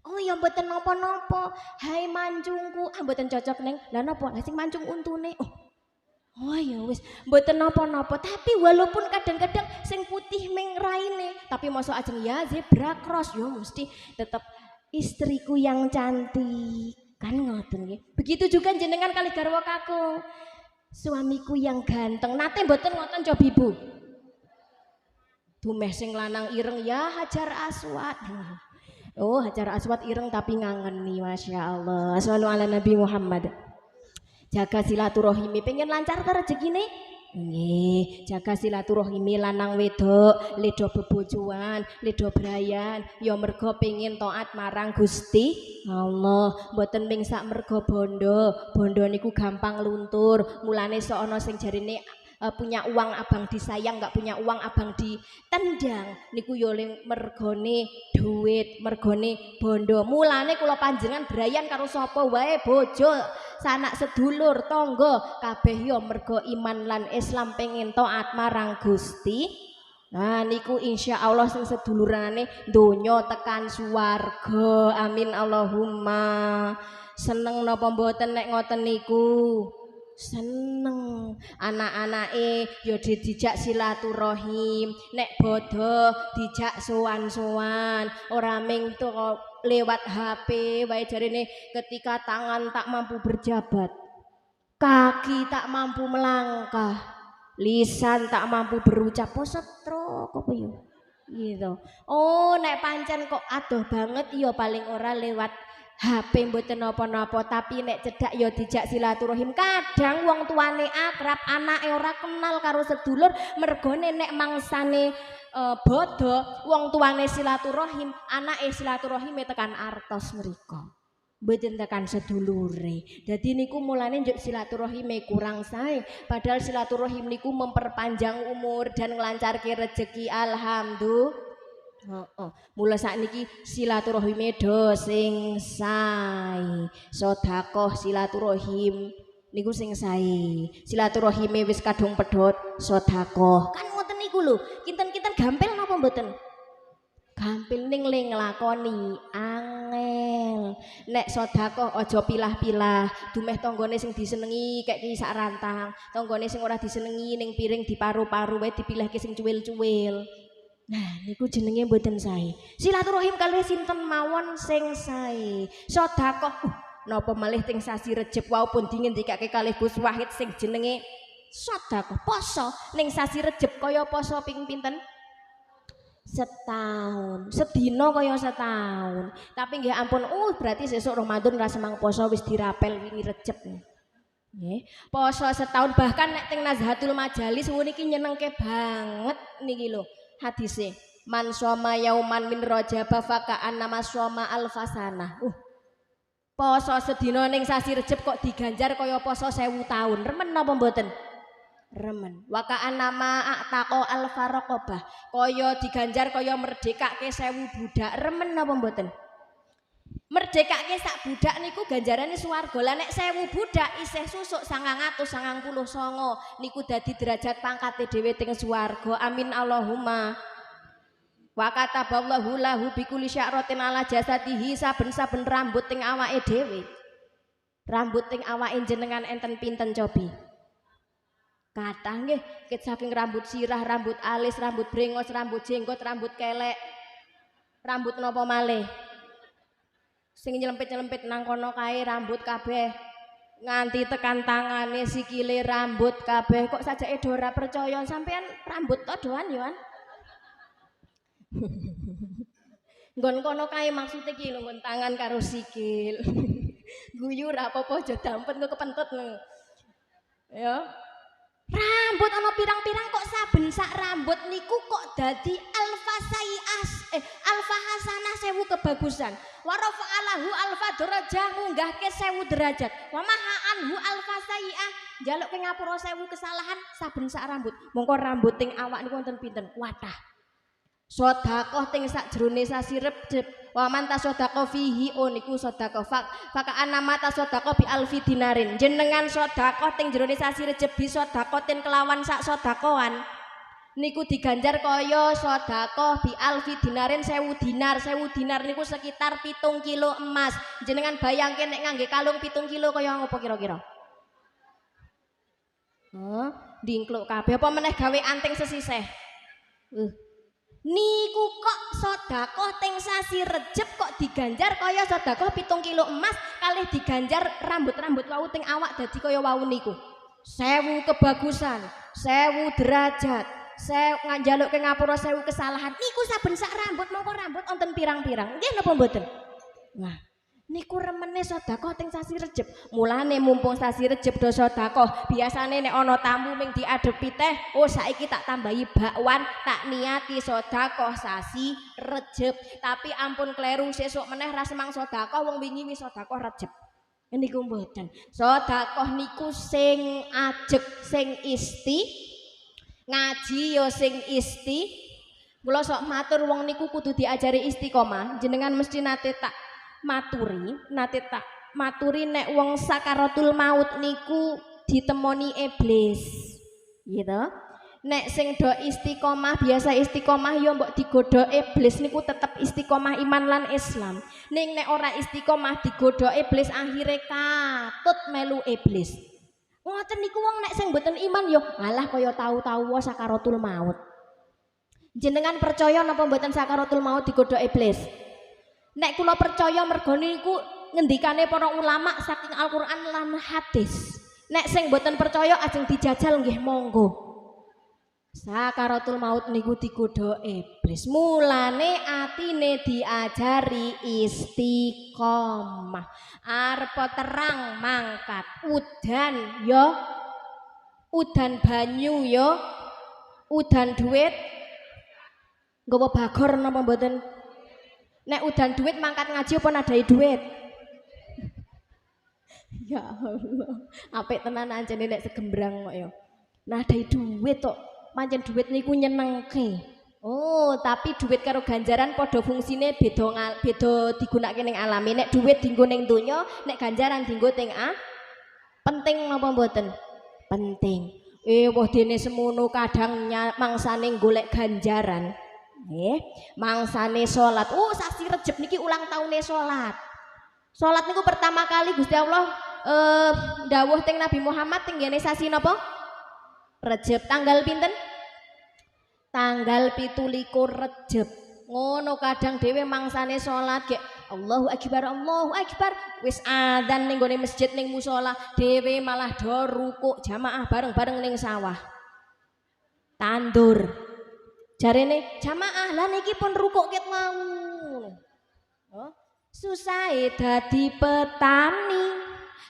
Oh ya mboten napa-napa. Hai manjungku, mboten cocok neng. Lah nopo? Lah sing mancung untune. Oh ya wis, mboten napa-napa. Tapi walaupun kadang-kadang sing putih ming raine, tapi mosok ajeng ya zebra cross yo mesti tetep istriku yang cantik. Kan ngoten nggih. Begitu juga jenengan kali garwa kakung. Suamiku yang ganteng. Nate mboten ngoten coba Ibu. Dumeh sing lanang ireng ya Hajar Aswad. Oh, Hajar Aswad ireng tapi ngangeni, Masya Allah. Shallu ala Nabi Muhammad. Jaga silaturahimi, pengen lancar ta rezekine? Nggih, jaga silaturahimi lanang wedok, ledo bebojoan, ledo brayan, ya mergo pengin taat marang Gusti Allah. Mboten ming sak mergo bondo. Bondo niku gampang luntur. Mulane sok ana sing jarine punya uang abang disayang, nggak punya uang abang ditendang. Niku yo mergone duit, mergone bondo. Mulane kula panjenengan brayan karo sapa wae bojo, sanak sedulur, tangga kabeh yo mergo iman lan Islam pengen taat marang Gusti. Nah niku insya Allah sing sedulurane donya tekan swarga. Amin Allahumma. Seneng napa mboten nek ngoten niku? Seneng. Anak-anake ya dijak silaturahim, nek bodo dijak sowan-sowan, ora ming lewat HP wae jarene ketika tangan tak mampu berjabat, kaki tak mampu melangkah, lisan tak mampu berucap, stroke apa ya gitu. Oh nek pancen kok adoh banget ya paling ora lewat HP mboten napa-napa, tapi nek cedak ya dijak silaturahim. Kadang wong tuane akrab, anake ora kenal karo sedulur, mergone nek mangsane bodo wong tuane silaturahim, anake silaturahime tekan artos mriko. Mboten tekan sedulure. Dadi niku mulane njuk silaturahime kurang sae. Padahal silaturahim niku memperpanjang umur dan nglancarke rezeki. Alhamdulillah. Mula sakniki silaturahime do sing sae. Sedekah silaturahim niku sing sae. Silaturahime wis kadung pedhot sedekah. Kan ngoten niku lho. Kinten-kinten gampil napa mboten? Gampil ning le nglakoni angel. Nek sedekah aja pilah-pilah. Dumeh tanggane sing disenengi kek ki sak rantang. Tanggane sing ora disenengi ning piring diparu-paru wae dipilihke sing cuwil-cuwil. Nah niku jenenge mboten sae. Silaturahim kalih sinten mawon sing sae. Sedekah napa malih teng sasi Recep wau pun dingendikake kalih Gus Wahid sing jenenge sedekah. Poso ning sasi Recep kaya poso ping pinten? Setahun. Sedina kaya setahun. Tapi nggih ampun, berarti sesuk Ramadan ra semang poso wis dirapel wingi Recep. Nggih. Poso setahun, bahkan nek teng Nazhatul Majalis niki nyenengke banget niki lho. Hadise man shoma yauman min Rajab fa ka'annama shoma alfasana. Poso sedina ning sasi Recep kok diganjar kaya poso 1000 tahun. Remen napa mboten? Remen. Wa ka'annama a'taqa alfaraqabah. Kaya diganjar kaya merdekake 1000 budak. Remen napa mboten? Merdekake sak budak niku ganjarane swarga. Lah nek 1000 budak isih susuk 999 niku dadi derajat pangkate dhewe teng swarga. Amin Allahumma. Wa kataballahu lahu bikulli sya'ratin ala jasadihi, saben-saben rambut teng awake dhewe. Rambut teng awake jenengan enten pinten cobi? Kathah nggih, ket saking rambut sirah, rambut alis, rambut brengos, rambut jenggot, rambut kelek. Rambut napa malih? Sing nyelempit-nyelempit nang kono kae rambut kabeh nganti tekan tangane sikile rambut kabeh. Kok sajake do ora percaya sampean rambut to doan yo an. Nggon kono kae maksude ki lho nggon tangan karo sikil. Guyu ra apa-apa aja dampet engko kepentut lho. Ya. Rambut ana pirang-pirang kok saben sak rambut niku kok dadi alfa hasanah 1000 kebagusan. Wa rafa'alahu alfa darajah munggahke 1000 derajat. Wa mahanhu alfa sayi'ah njaluk ke ngapura 1000 kesalahan saben sak rambut. Mongko rambuting awak niku wonten pinten? Wadah. Sedekah teng sak jroning sasi Rejab. Wa man tasaddaqa fihi niku sedekah. Faka anama tasaddaqa bi alfi dinarin. Jenengan sedekah teng jroning sasi Rejab bisa sedekahin kelawan sak sedekahan. Niku diganjar kaya sedekah bi alfi dinarin 1000 dinar. 1000 dinar niku sekitar 7 kilo emas. Jenengan bayangke nek ngangge kalung 7 kilo kaya ngopo kira-kira? Dingkluk kabeh apa meneh gawe anting sesisih. Niku kok sedekah teng sasi Rejab kok diganjar kaya sedekah 7 kilo emas kalih diganjar rambut-rambut wau teng awak dadi kaya wau niku. 1000 kebagusan, 1000 derajat, njaluk ke ngapura 1000 kesalahan. Niku saben sak rambut mongko rambut wonten pirang-pirang. Nggih napa mboten? Nah, niku remene sedekah teng sasi Rejab. Mulane mumpung sasi Rejab do sedekah, biasane nek ana tamu ming diadepi teh, saiki tak tambahi bakwan, tak niati sedekah sasi Rejab. Tapi ampun kleru sesuk meneh ra semang sedekah wong wingi wis sedekah Rejab. Niku mboten. Sedekah niku sing ajeg, sing isti, ngaji yo sing isti. Kula sok matur wong niku kudu diajari istiqomah. Jenengan mesti nate tak maturi nek wong sakaratul maut niku ditemoni iblis gitu. Nek sing do istiqomah biasa istiqomah ya mbok digodho iblis niku tetep istiqomah iman lan Islam. Ning nek ora istiqomah digodho iblis akhire katut melu iblis. Ngoten niku wong nek sing mboten iman ya alah kaya tau-tau sakaratul maut. Jenengan percaya napa mboten sakaratul maut digodho iblis? Nek kula percaya mergo niku ngendikane para ulama saking Al-Qur'an lan hadis. Nek sing mboten percaya ajeng dijajal nggih monggo. Sakaratul maut niku digodha iblis. Mulane atine diajari istiqomah. Arep terang mangkat udan ya udan banyu ya udan duit nggawa bagor napa mboten? Nek udan duit mangkat ngaji apa nadai duit? Ya Allah, apik tenan anjene nek segembrang kok ya. Nadai duit kok, pancen duit niku nyenengke. Tapi duit karo ganjaran padha fungsine beda digunakake ning alami. Nek duit dienggo ning donya, nek ganjaran dienggo teng penting napa mboten? Penting. Wah dene semono kadang mangsane golek ganjaran. Mangsane salat. Sasi Rejab niki ulang tahune salat. Salat niku pertama kali Gusti Allah dawuh teng Nabi Muhammad teng ngene sasi napa? Rejab tanggal pinten? Tanggal 17 Rejab. Ngono kadang dhewe mangsane salat gek Allahu Akbar wis adzan ning gone masjid ning musala dhewe malah do rukuk jamaah bareng-bareng ning sawah. Tandur. Jarene jamaah lah niki pun rukuk ket wau. Susahe dadi petani,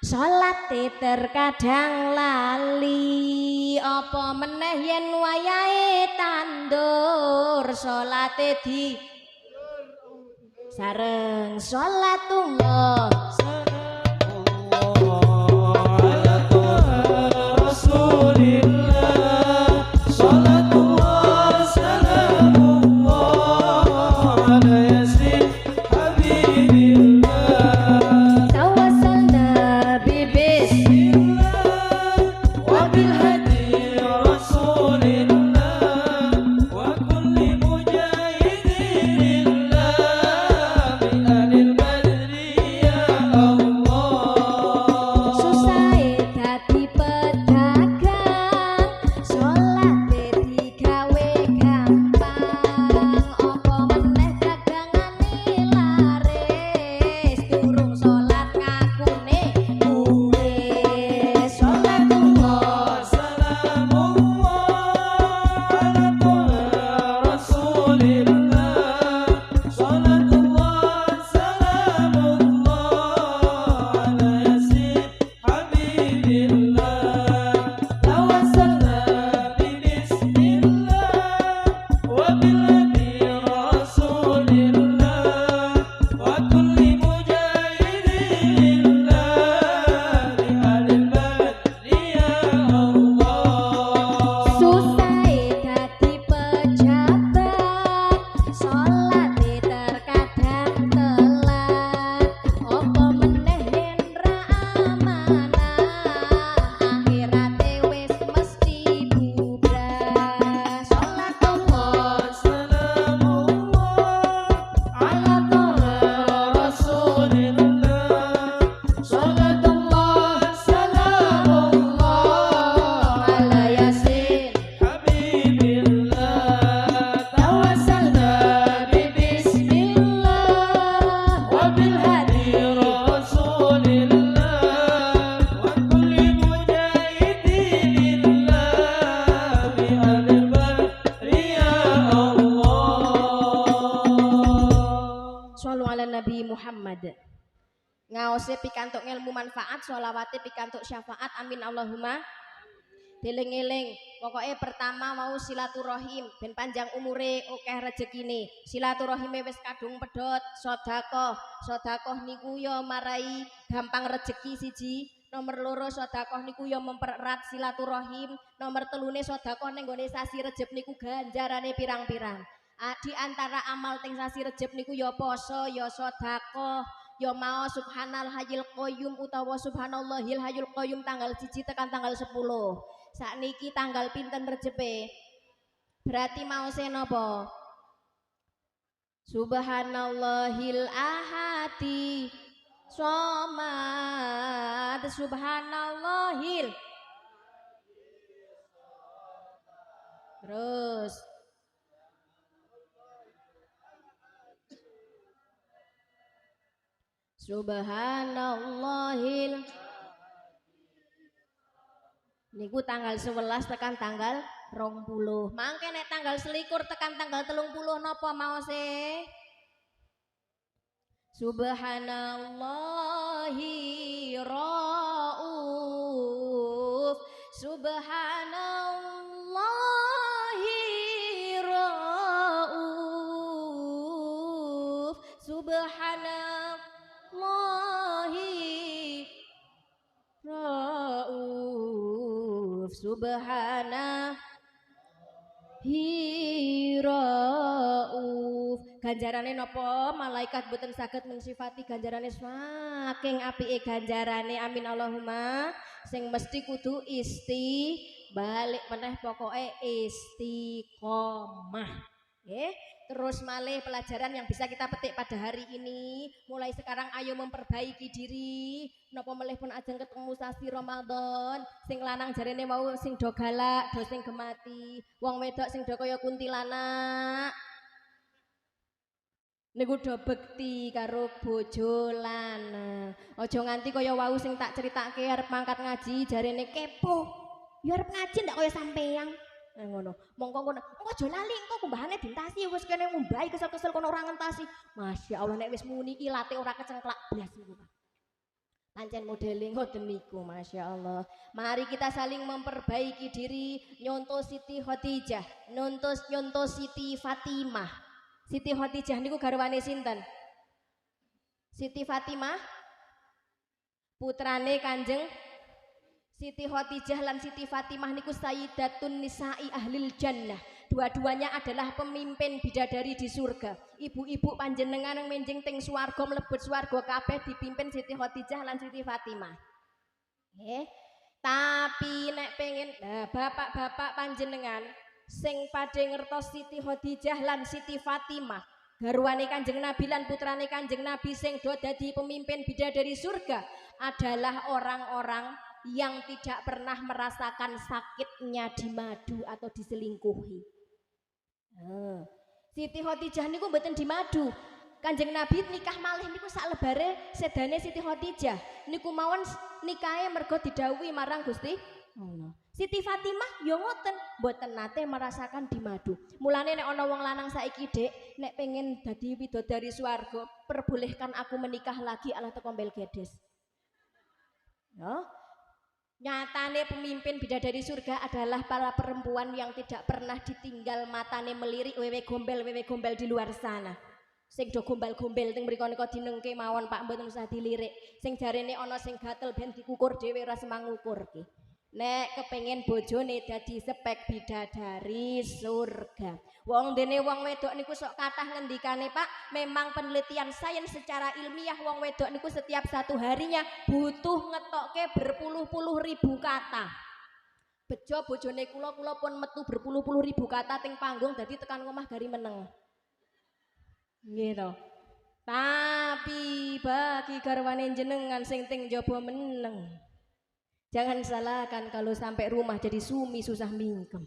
salate terkadang lali. Apa meneh yen wayahe tandur, salate di sareng salatullah. Oh ilmu manfaat, sholawate pikantuk syafaat. Amin Allahumma. Deling-eling, pokoknya pertama mau silaturahim ben panjang umure akeh rezekine. Silaturahime wis kadung pedhot, sedekah niku ya marai gampang rezeki siji. Nomor loro sedekah niku ya mempererat silaturahim. Nomor telune sedekah ning gone sasi Rejeb niku ganjarane pirang-pirang. Di antara amal teng sasi Rejeb niku ya poso, ya sedekah, ya mau subhanal hayyul qayyum utawa subhanallahil hayyul qayyum tanggal 1 tekan tanggal 10. Sakniki tanggal pinten Rejepe? Berarti mau napa? Subhanallahil ahadi somad, subhanallahil. Terus subhanallahil niku tanggal 11 tekan tanggal 20. Mangke nek tanggal 21 tekan tanggal 30 napa maose? Subhanallahi rauf, subhanallahi rauf, subhanallahi rauf, subhanallahi rauf. Ganjarane napa? Malaikat boten saged mensifati ganjarane saking apike ganjarane. Amin Allahumma. Sing mesti kudu balik meneh pokoke istiqomah. Nggih. Terus malih pelajaran yang bisa kita petik pada hari ini. Mulai sekarang ayo memperbaiki diri. Napa melih pun ajeng ketemu sasi Ramadan. Sing lanang jarene mau sing do galak, do sing gemati. Wong wedok sing do kaya kuntilanak. Niku do bekti karo bojo lanang. Aja nganti kaya wau sing tak critakake arep mangkat ngaji jarene kepo. Ya arep ngaji ndak kaya sampeyan. Ngono. Mongko ngono. Engko aja lali engko kumbahane dintasi wis kene ngumbahi kesel-kesel kono ora ngentasi. Masya Allah nek wis muni iki late ora kecengklak blas niku. Pancen modele ngoten niku, Masya Allah. Mari kita saling memperbaiki diri. Nyonto Siti Khadijah, nyonto Siti Fatimah. Siti Khadijah niku garwane sinten? Siti Fatimah putrane Kanjeng Siti Khadijah lan Siti Fatimah niku sayyidatun nisa'i ahlil jannah. Dua-duanya adalah pemimpin bidadari di surga. Ibu-ibu panjenengan yang menjing teng swarga mlebet swarga kabeh dipimpin Siti Khadijah lan Siti Fatimah. Tapi nek pengen bapak-bapak panjenengan sing padhe ngertos Siti Khadijah lan Siti Fatimah, garwane Kanjeng Nabi lan putrane Kanjeng Nabi sing do dadi pemimpin bidadari surga adalah orang-orang yang tidak pernah merasakan sakitnya di madu atau diselingkuhi. Siti Khadijah niku mboten di madu. Kanjeng Nabi nikah malih niku sak lebare sedane Siti Khadijah. Niku mawon nikahe mergo didhawuhi marang Gusti Allah. Siti Fatimah yo ngoten, mboten nate merasakan di madu. Mulane nek ana wong lanang saiki Dik, nek pengen dadi widodari swarga, perbolehkan aku menikah lagi ala teko mbel gedes. Ya. Nyatane pemimpin bidadari surga adalah para perempuan yang tidak pernah ditinggal matane melirik wewe gombel di luar sana. Sing do gombal-gombel teng mriko nika dinengke mawon Pak mboten usah dilirik. Sing jarene ana sing gatel ben dikukur dhewe ora semang ngukurke. Nek kepengen bojone dadi spek bidadari surga. Wong dene wong wedok niku sok kathah ngendikane Pak, memang penelitian sains secara ilmiah wong wedok niku setiap satu harinya butuh ngetokke berpuluh-puluh ribu kata. Bejo bojone kula pun metu berpuluh-puluh ribu kata teng panggung dadi tekan omah gari meneng. Gitu. Tapi bagi garwane jenengan sing teng jaba meneng, jangan salahkan kalau sampai rumah jadi sumi susah mingkem.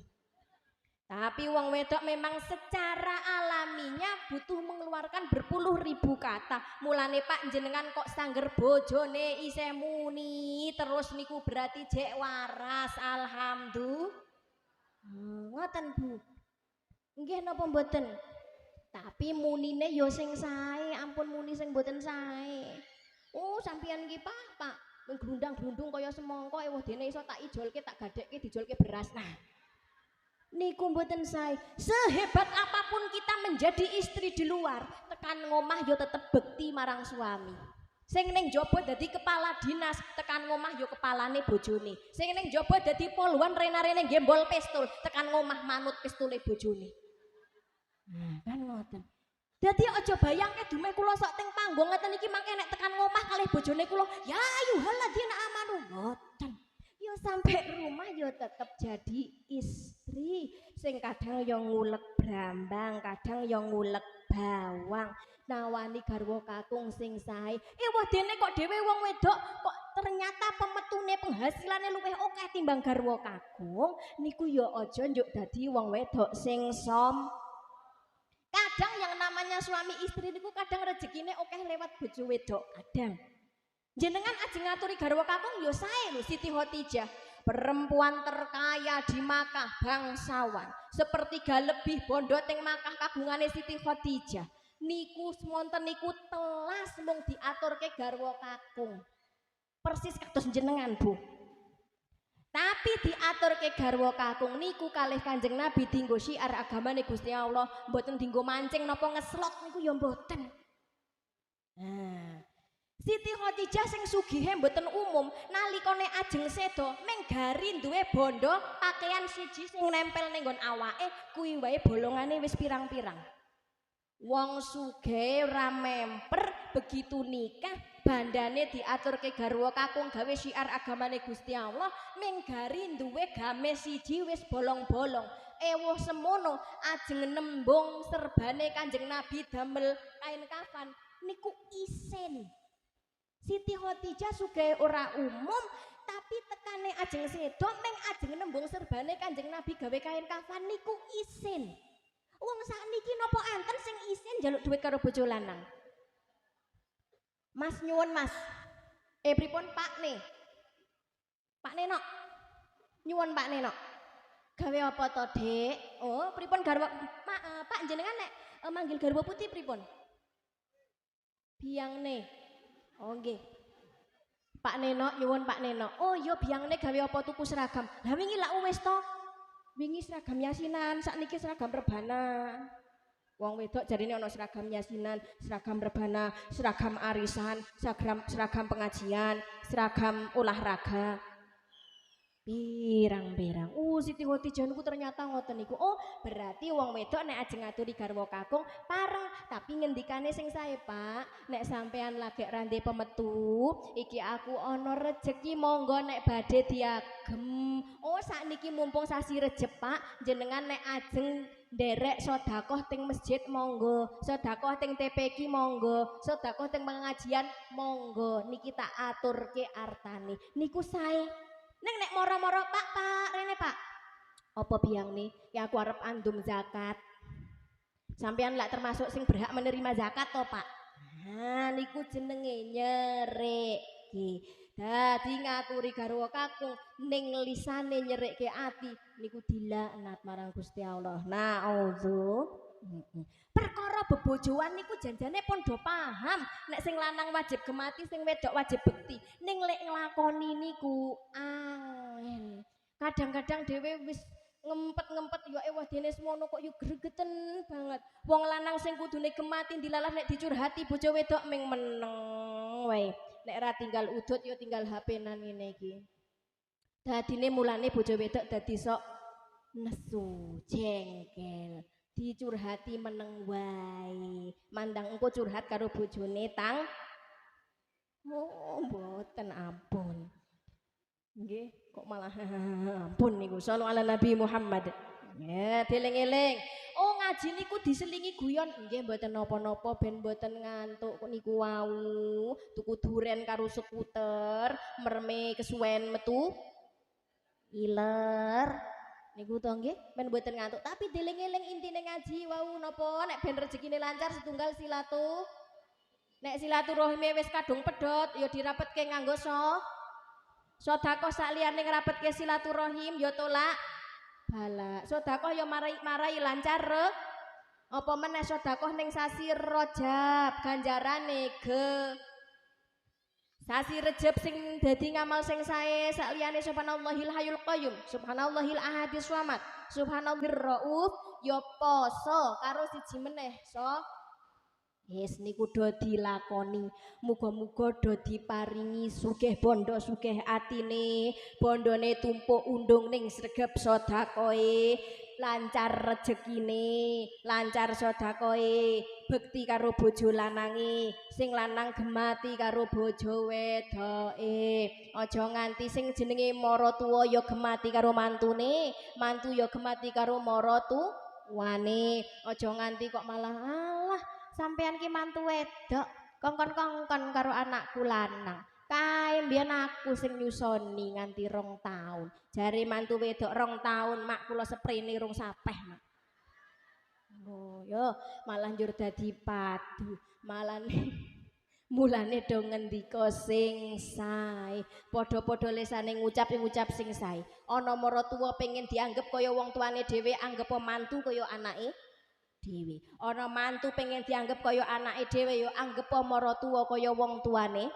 Tapi wong wedok memang secara alaminya butuh mengeluarkan berpuluh ribu kata. Mulane Pak jenengan kok sangger bojone isih muni terus niku berarti jek waras. Alhamdulillah. Ngoten Bu. Nggih napa mboten? Tapi munine yo sing sae, ampun muni sing mboten sae. Oh, sampeyan iki Pak. Mengglundang-glundung kaya semangka ewoh dene iso tak ijolke tak gadekke dijolke beras. Nah, niku mboten sae. Sehebat apapun kita menjadi istri di luar, tekan ngomah yo tetep bekti marang suami. Sing ning jaba dadi kepala dinas, tekan ngomah yo kepalane bojone. Sing ning jaba dadi poluan rena-rene gembol pistol, tekan ngomah manut pistole bojone. Kan ngoten. Dadi aja bayangke dume kula sok teng panggung ngeten iki mangke nek tekan ngomah kalih bojone kula, ya ayyuhalladzina amanu ngoten. Yo sampai rumah yo tetep jadi istri sing kadang yo ngulek brambang, kadang yo ngulek bawang, nawani garwa kakung sing sae. Wah dene kok dhewe wong wedok kok ternyata pemetune penghasilane luwih akeh timbang garwa kakung, niku yo aja njuk dadi wong wedok sing kadang yang namanya suami istri niku kadang rezekine akeh lewat bojo wedok kadang. Jenengan ajeng ngaturi garwa kakung yo sae lho Siti Khotijah, perempuan terkaya di Makkah bangsawan, sepertiga lebih bondo teng Makkah kagungane Siti Khotijah. Niku semonten niku telas mung diaturke garwa kakung. Persis kados jenengan, Bu. Tapi diaturke garwa kakung niku kalih Kanjeng Nabi dinggo syiar agamane Gusti Allah, mboten dinggo mancing napa ngeslot niku ya mboten. Nah, Siti Khotijah sing sugihe mboten umum, nalikane ajeng seda meng gari duwe bondo pakaian siji sing nempel ning nggon awake kuwi wae bolongane wis pirang-pirang. Wong sugih ora memper, begitu nikah bandane diaturke garwa kakung gawe syiar agamane Gusti Allah, meng gari duwe gamis siji wis bolong-bolong. Ewoh semono ajeng nembung serbane Kanjeng Nabi damel kain kafan niku isin. Siti Khotijah sugih ora umum, tapi tekane ajeng sedo meng ajeng nembung serbane Kanjeng Nabi gawe kain kafan niku isin. Wong sakniki napa enten sing isin njaluk duit karo bojo lanang? Mas nyuwun Mas. Pripun Pak nih? Pak Nenok. Nyuwun Pak Nenok. Gawe apa to, Dik? Oh, pripun garwa Pak jenengan nek manggil garwa putih pripun? Biangne. Oh nggih. Pak Nenok, nyuwun Pak Nenok. Oh iya biangne gawe apa tuku seragam. Lah wingi lak wis to. Wingi seragam yasinan, sakniki seragam rebana. Wong wedok jarine ana seragam yasinan, seragam rebana, seragam arisan, seragam pengajian, seragam olahraga. Pirang-pirang. Siti Khotijah niku ternyata ngoten niku. Oh, berarti wong wedok nek ajeng ngaturi garwa kakung pareng, tapi ngendikane sing sae, Pak. Nek sampean lagi rande pemetu, iki aku ana rejeki monggo nek badhe diagem. Oh, sakniki mumpung sasi Rejeb, Pak, jenengan nek ajeng nderek sedekah teng masjid monggo, sedekah teng TPQ monggo, sedekah teng pengajian monggo. Niki tak aturke artane. Niku sae. Neng nek moro-moro Pak rene Pak. Apa biang nih? Ya aku arep andum zakat. Sampean lak termasuk sing berhak menerima zakat toh Pak. Nah niku jenenge nyereki. Dadi ngaturi garwa kakung ning lisane nyerekke ati niku dilaknat marang Gusti Allah. Nauzu. Perkara bebojoan niku janjane pun do paham nek sing lanang wajib gemati sing wedok wajib bekti ning lek nglakoni niku angel. Kadang-kadang dhewe wis ngempet-ngempet ya ewah dene semono kok yo gregeten banget. Wong lanang sing kudune gemati dilalah nek dicurhati bojo wedok ming meneng wae. Nek ra tinggal udut yo tinggal HP-nan ngene iki. Dadine mulane bojo wedok dadi sok nesu, jengkel. Dicurhati meneng wae. Mandang engko curhat karo bojone tang. Oh, mboten ampun. Nggih, kok malah ampun niku. Shallallahu ala Nabi Muhammad. Ya, dieling-eling. Oh, ngaji niku diselingi guyon. Nggih, mboten napa-napa ben mboten ngantuk niku wau. Tuku duren karo skuter, merme kesuwen metu. Iler. Niku to nggih men mboten ngantuk tapi dieling-eling intine ngaji wau napa nek ben rezekine lancar setunggal silatu nek silaturahime wis kadung pedhot ya dirapetke nganggo sedekah sakliyane ngrapetke silaturahim ya tolak bala sedekah ya marai lancar apa meneh sedekah ning sasi Rajab ganjarane Sasi Rejab sing dadi ngamal sing sae sakliyane subhanallahil hayyul qayyum, subhanallahil ahadis swamat, subhanallahir rauf ya poso karo siji meneh Yes niku do dilakoni. Muga-muga do diparingi sugih bondo sugih atine, bondone tumpuk undung ning sregep sedekahe, lancar rejekine, lancar sedekahe, bekti karo bojo lanange, sing lanang gemati karo bojo wedoke. Aja nganti sing jenenge mara tuwa ya gemati karo mantune, mantu ya gemati karo mara tuwane. Aja nganti kok malah alah sampean ki mantu wedok kongkon-kongkon karo anakku lanang kae mbiyen aku sing nyusoni nganti 2 tahun jare mantu wedok 2 tahun mak kula sprene rung sapeh mak oh yo malah njur dadi padu mulane do ngendika sing sae padha-padha lesane ngucap sing sae ana maratuwa pengen dianggep kaya wong tuane dhewe anggep mantu kaya anake dhewe. Ana mantu pengen dianggep kaya anake dhewe ya anggep maratuwa kaya wong tuane.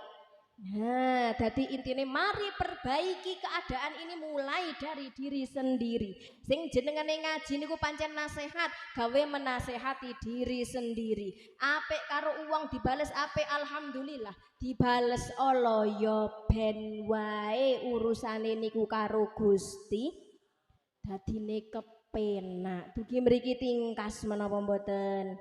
Nah, dadi intine mari perbaiki keadaan ini mulai dari diri sendiri. Sing jenengane ngaji niku pancen nasihat, gawe menasehati diri sendiri. Apik karo uang dibales apik alhamdulillah, dibales Allah ya ben wae urusane niku karo Gusti. Dadine penak dugi mriki tingkas menapa mboten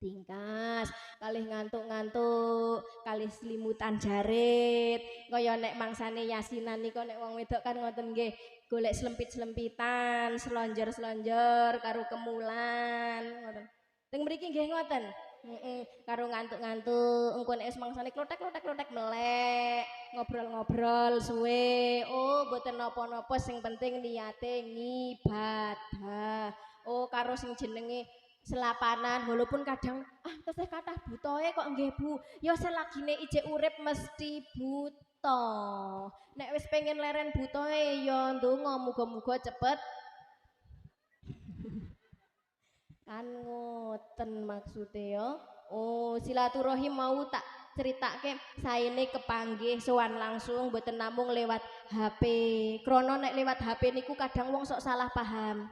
tingkas kalih ngantuk-ngantuk kalih selimutan jarit kaya nek mangsane yasinan nika nek wong wedok kan ngoten nggih golek selempit-selempitan selonjor-selonjor karo kemulan ngoten teng mriki nggih ngoten karo ngantuk-ngantuk engko nek mangsane klotek-klotek melek ngobrol-ngobrol suwe oh mboten napa-napa sing penting niate ngibadah oh karo sing jenenge selapanan walaupun kadang tesih kathah butoe kok nggih Bu ya selagine ijek urip mesti buta nek wis pengen leren butoe ya ndonga muga-muga cepet kan ngoten maksude ya oh silaturahim mau tak ceritake saene kepanggih sowan langsung mboten namung lewat HP krana nek lewat HP niku kadang wong sok salah paham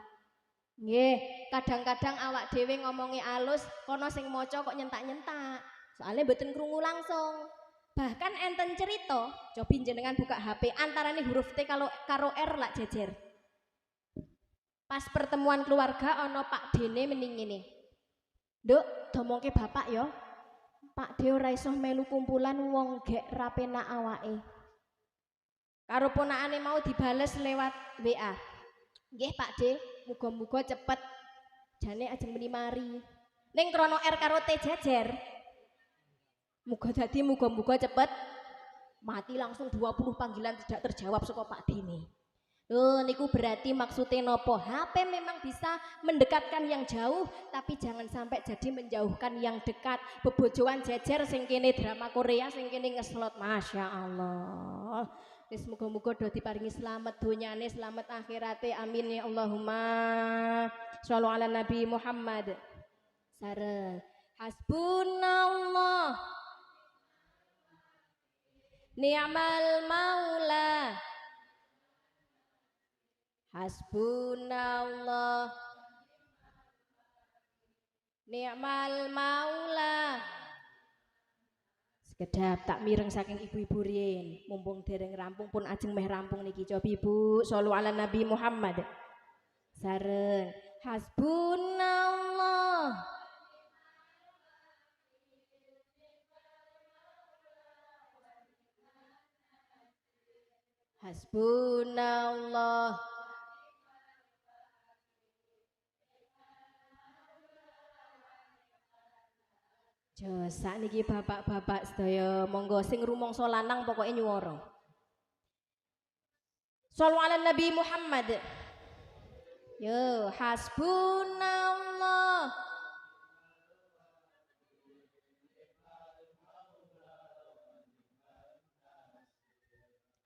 nggih kadang-kadang awak dhewe ngomongi alus kono sing maca kok nyentak-nyentak soalnya mboten krungu langsung bahkan enten cerita coba jenengan buka HP antarane huruf T karo R lak jejer pas pertemuan keluarga ono Pak Dene mending ngene Nduk domongke bapak ya Pak De ora iso melu kumpulan wong gek rapenak awake karo ponakane mau dibales lewat WA nggih Pak De muga-muga cepet jane ajeng meni mari ning krono R karo T jejer muga-muga cepet mati langsung 20 panggilan tidak terjawab saka Pak Dene niku berarti maksudnya nopo HP memang bisa mendekatkan yang jauh tapi jangan sampai jadi menjauhkan yang dekat bebojoan jejer sing kene drama Korea sing kene ngeslot Masya Allah wis muga-muga do diparingi selamat donyane selamat akhirate amin ya Allahumma shollu ala Nabi Muhammad sareng hasbunallah ni'mal maula hasbunallah ni'mal maula sekedap tak mireng saking ibu-ibu riyin mumpung dereng rampung pun ajeng meh rampung niki coba ibu shollu ala Nabi Muhammad sareng hasbunallah hasbunallah Josa niki bapak-bapak sedaya monggo sing rumangsa lanang pokoke nyuwara. Shallu ala Nabi Muhammad. Yo hasbunallah.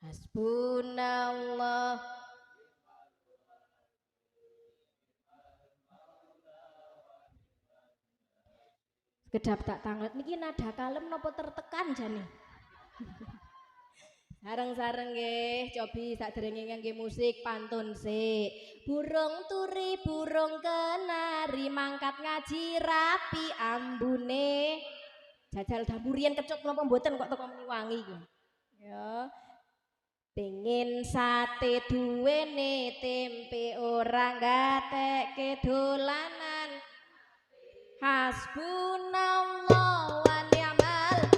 Hasbunallah. Kedap tak tanget niki nada kalem napa tertekan jane Sareng-sareng nggih, cobi saderenge ngangge musik pantun sik. Burung turi, burung kenari mangkat ngaji rapi ambune. Jajal damburian kecut napa mboten kok teko wangi iki. Ya. Pengin sate duwene tempe ora gatekke dolanan. Hasbunallah wa ni'mal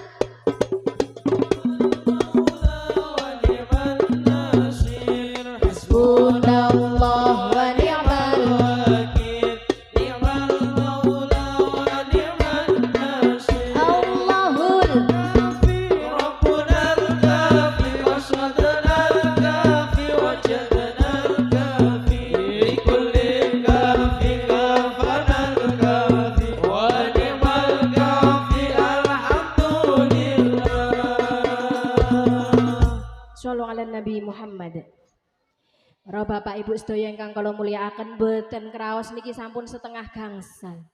Hasbunallah wa ni'mal wakil ni'mal maula wa ni'mal nasir Allahul kafi rabbuna al-kafi wasatana al-kafi wajadana al-kafi li kulli kafi kafana al-kafi wa ni'mal kafi alhamdulillah. Shallu ala Nabi Muhammad. Para bapak ibu sedaya ingkang kula mulyakaken boten kraos niki sampun setengah gangsal.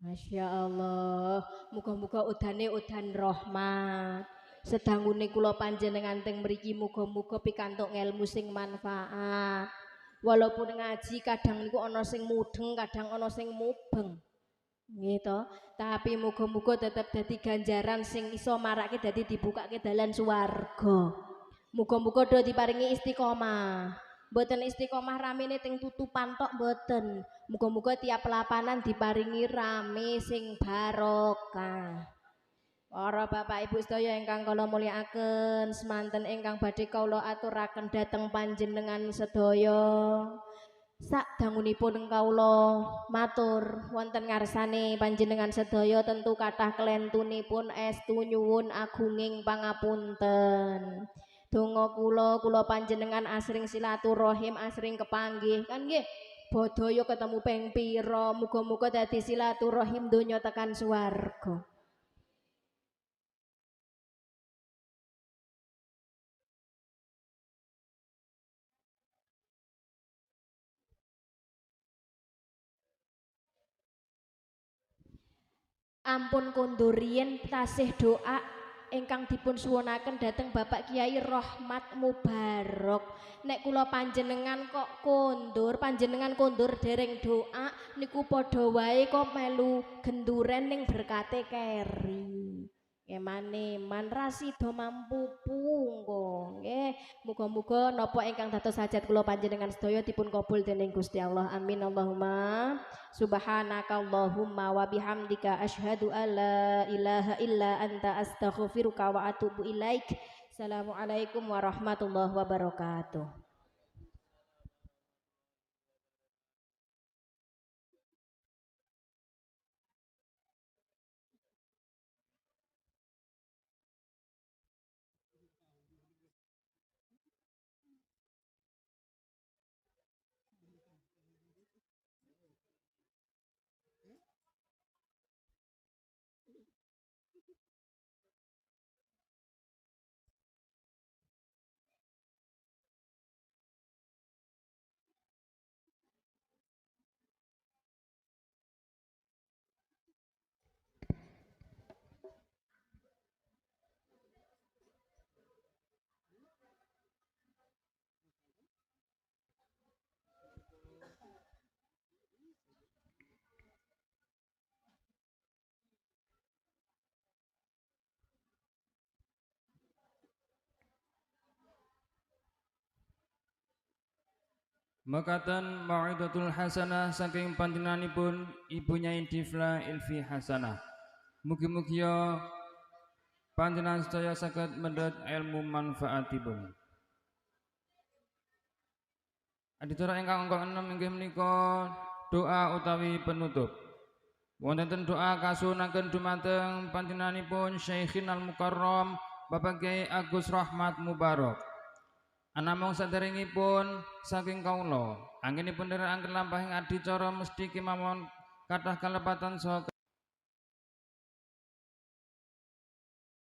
Masya Allah, muga-muga udane udan rahmat. Sedangune kula panjenengan teng mriki muga-muga pikantuk ngelmu sing manfaat. Walaupun ngaji kadang niku ana sing mudeng, kadang ana sing mubeng. Nggih to, tapi muga-muga tetep dadi ganjaran sing iso marake dadi dibukake dalan swarga. Muga-muga do diparingi istiqomah. Mboten istiqomah ramene teng tutupan tok mboten. Muga-muga tiap lapanan diparingi rame sing barokah. Para bapak ibu sedaya ingkang kula mulyakaken, semanten ingkang badhe kula aturaken dhateng panjenengan sedaya. Sadangunipun kawula matur wonten ngarsane panjenengan sedaya tentu kathah kelentunipun estu nyuwun agunging pangapunten. Donga kula panjenengan asring silaturahim, asring kepanggih kan nggih. Bodhoyo ketemu ping pira, muga-muga dadi silaturahim donya tekan swarga. Ampun kondur riyen tasih doa ingkang dipun suwunaken dhateng Bapak Kiai Rahmat Mubarok. Nek kula panjenengan kok kondur, panjenengan kondur dereng doa niku padha wae kok melu genduren ning berkate keri. Eman-eman rasida mampu pungko. Nggih, muga-muga napa ingkang dados hajat kula panjenengan sedaya dipun kabul dening Gusti Allah. Amin Allahumma. Subhanakallahumma wa bihamdika asyhadu alla ilaha illa anta astaghfiruka wa atubu ilaik. Assalamualaikum warahmatullahi wabarakatuh. Mekaten mau'idatul hasanah saking panjenenganipun Ibu Nyai Difla Ilfi Hasanah. Mugi-mugi panjenengan sedaya saged mendhet ilmu manfaatipun. Adicara ingkang angka 6 inggih menika doa utawi penutup. Wonten doa kasunaken dumateng panjenenganipun Syeikhinal Mukarram Bapak Kiai Agus Rahmat Mubarok. Anamung saderengipun saking kawula anggenipun nderekaken lampahing adicara mesti kemawon kathah kalepatan saha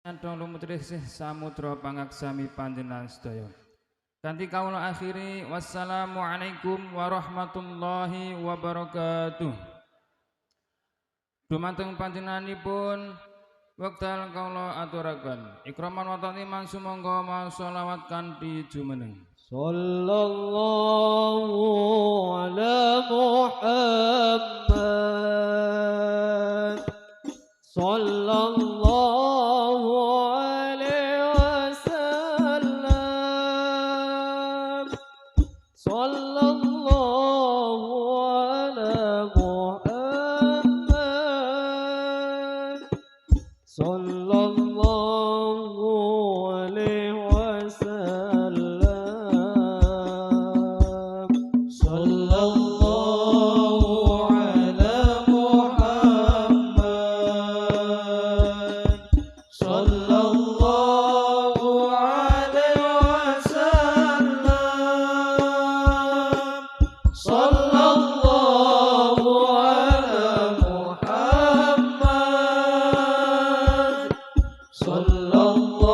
Antong lumutrisih samudra pangaksami panjenengan sedaya. Kanthi kawula akhiri wassalamualaikum warahmatullahi wabarakatuh. Dumateng panjenenganipun Wekdal kaula aturaken ikraman wa ta'ziman sumangga masolawat kanthi jumeneng. Sallallahu ala Muhammad. Sallallahu alaihi wasallam. Sallallahu ala Muhammad. Sallallahu alaihi wasallam. Sallallahu ala Muhammad. Sallallahu alaihi wasallam. Sallallahu ala Muhammad. Sallallahu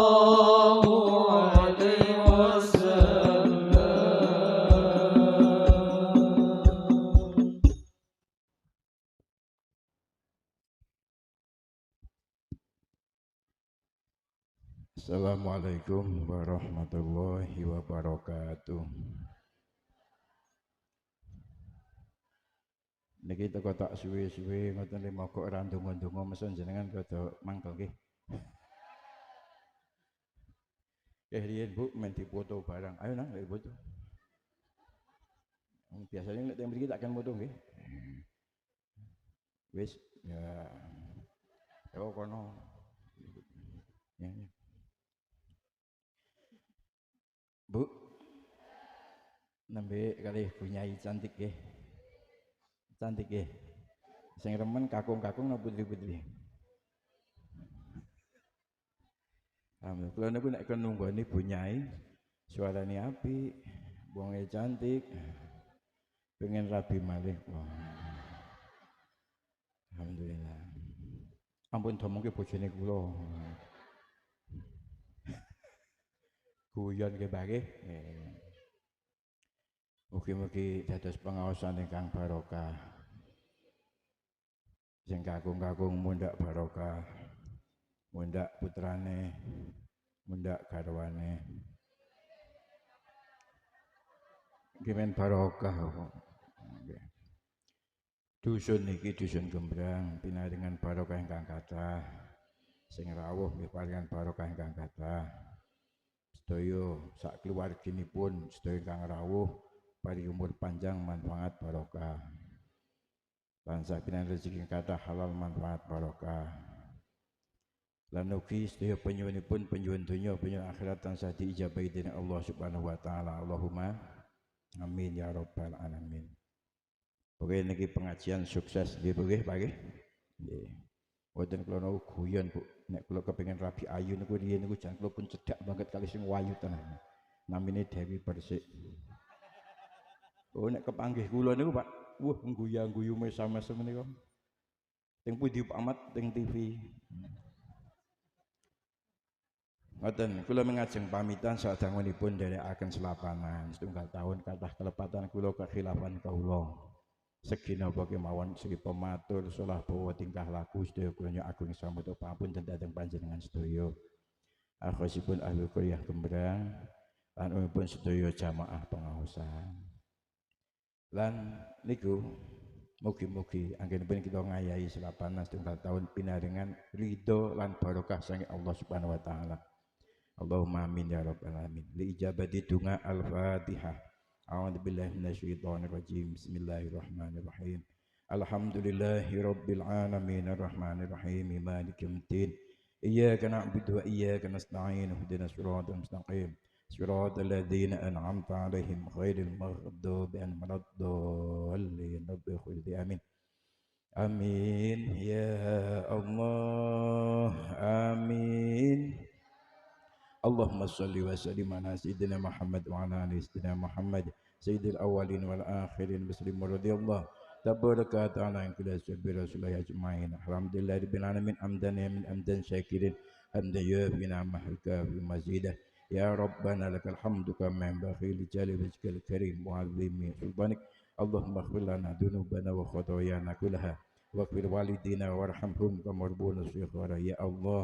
alaihi wasallam. Assalamualaikum warahmatullahi wabarakatuh. Niki teko tak suwe-suwe ngoten le moko ora ndonga-ndonga mesen jenengan kada mangkel nggih. Riyen Bu men dipoto barang. Ayo nang lek foto. Biasanya nek teng mriki takkan foto nggih. Wis ya. Yo kono. Ya. Bu, nembe kali punyai cantik nggih. Cantik nggih. Sing remen kakung-kakung napa putri-putri. Alhamdulillah, kula niku nek nunggoni punyai suarane apik, wonge cantik. Pengen rabi malih. Wah. Alhamdulillah. Ampun domongke bojone kula. Guyon ke bagi, mugi-mugi dados pengaosan ingkang barokah, sing kakung-kakung mundhak barokah, mundhak putrane, mundhak garwane, gimen barokah. Dusun niki dusun Gembrang pinaringan barokah ingkang kathah, sing rawuh nggih paringan barokah ingkang kathah. Sedaya sak keluarginipun sedaya ingkang rawuh paring umur panjang manfaat barokah. Lan sakinan rezeki kathah halal manfaat barokah. Lan ugi sedaya penyuwunipun penyuwun donya penyuwun akhirat tansah diijabahi dening Allah Subhanahu wa taala. Allahumma amin ya rabbal alamin. Pokoke niki pengajian sukses nggih Bu nggih Pak nggih. Nggih. Wonten kula nau guyon Bu. Nek kula kepengin rabi ayu niku riyen niku jan kula pun cedhak banget kali sing wayu tenan. Namine Dewi Persik. Oh nek kepanggih kula niku Pak, wah ngguya-ngguyu mesam-mesem menika. Teng pundi Pak Ahmad teng TV. Ngoten, kula mengajeng pamitan sadangunipun nderekaken selapanan setunggal tahun kathah kelepatan kula kekhilafan kawula. Segi napa kemawon segi pematur salah bawa tingkah laku sedaya kula agung sambut papunten dhateng panjenengan sedaya. Akhosipun ahli kuliah Gembrang lan umumipun sedaya jamaah pengaosan. Lan niku mugi-mugi anggenipun kita ngayahi selapanan setunggal tahun pinaringan ridho lan barokah saking Allah Subhanahu wa taala. Allahumma amin ya rabbal alamin. Li ijabati donga al-Fatihah. A'udzu billahi minasyaitonir rajim. Bismillahirrahmanirrahim. Alhamdulillahi rabbil alamin arrahmanir rahim maliki yaumiddin. Iyyaka na'budu wa iyyaka nasta'in ihdinas siratal mustaqim. Siratal ladzina an'amta 'alaihim ghairil maghdubi 'alaihim waladdallin. Rabbil amin. Amin ya Allah. Amin. Allahumma salli wa sallim ala sayyidina Muhammad wa ala ali sayyidina Muhammad sayyidil awwalin wal akhirin bismillah radhiyallahu tabaraka ta'ala an kulli sabbi rasulillah ajmain. Alhamdulillah rabbil alamin amdan ya min amdan syakirin hamdan yafina mahlika fi mazidah ya rabbana lakal hamdu kama yanbaghi li jalali wajhikal karim wa 'azimi sultanik. Allahumma ighfir lana dhunubana wa khotoyana kullaha واغفر والدينا وارحمهم كما ربونا صغارا يا الله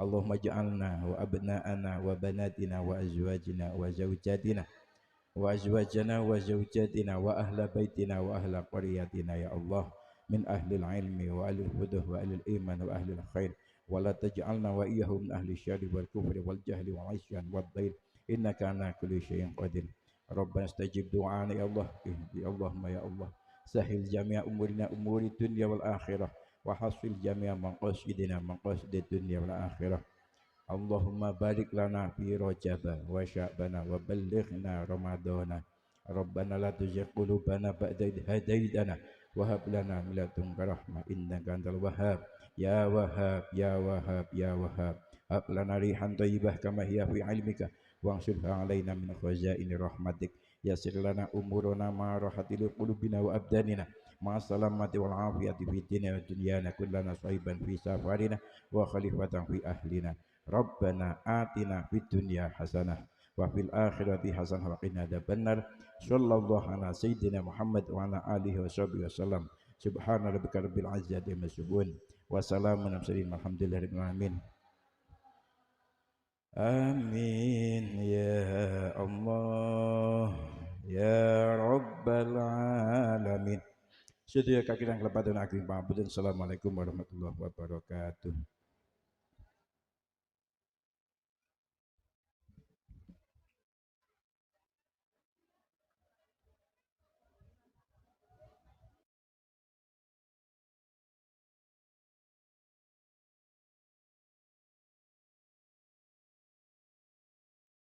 اللهم اجعلنا وأبناءنا وبناتنا وأزواجنا وزوجاتنا وزوجاتنا وأهل بيتنا وأهل قريتنا يا الله من أهل العلم وأهل الهدى وأهل الإيمان وأهل الخير ولا تجعلنا وإياهم من أهل الشر والكفر والجهل والعصيان والضيل إنك على كل شيء قدير ربنا استجب دعانا يا الله يا اللهم يا الله سهل جميع أمورنا أمور الدنيا والآخرة وحصل جميع مقاصدنا مقاصد الدنيا والآخرة اللهم بارك لنا في رجب وشعبان وبلغنا رمضان ربنا لا تزغ قلوبنا بعد إذ هديتنا وهب لنا من لدنك رحمة إنك أنت الوهاب يا وهاب يا وهاب يا وهاب هب لنا ريحا طيبة كما هي في علمك وانصرها علينا من خزائن رحمتك يسر لنا أمورنا مع راحة لقلوبنا وأبداننا مع السلامة والعافية في الدنيا والدنيا كلنا صيبا في سفرنا وخليفة في أهلنا ربنا آتنا في الدنيا حسنة وفي الآخرة حسنة وقنا عذاب النار صلى الله على سيدنا محمد وعلى آله وصحبه وسلم سبحان ربك رب العزة عما يصفون وسلام على المرسلين والحمد لله رب العالمين آمين يا الله ya Rabbal Alamin. Sedaya kakiran kelepatan agung pamputan. Assalamualaikum warahmatullahi wabarakatuh.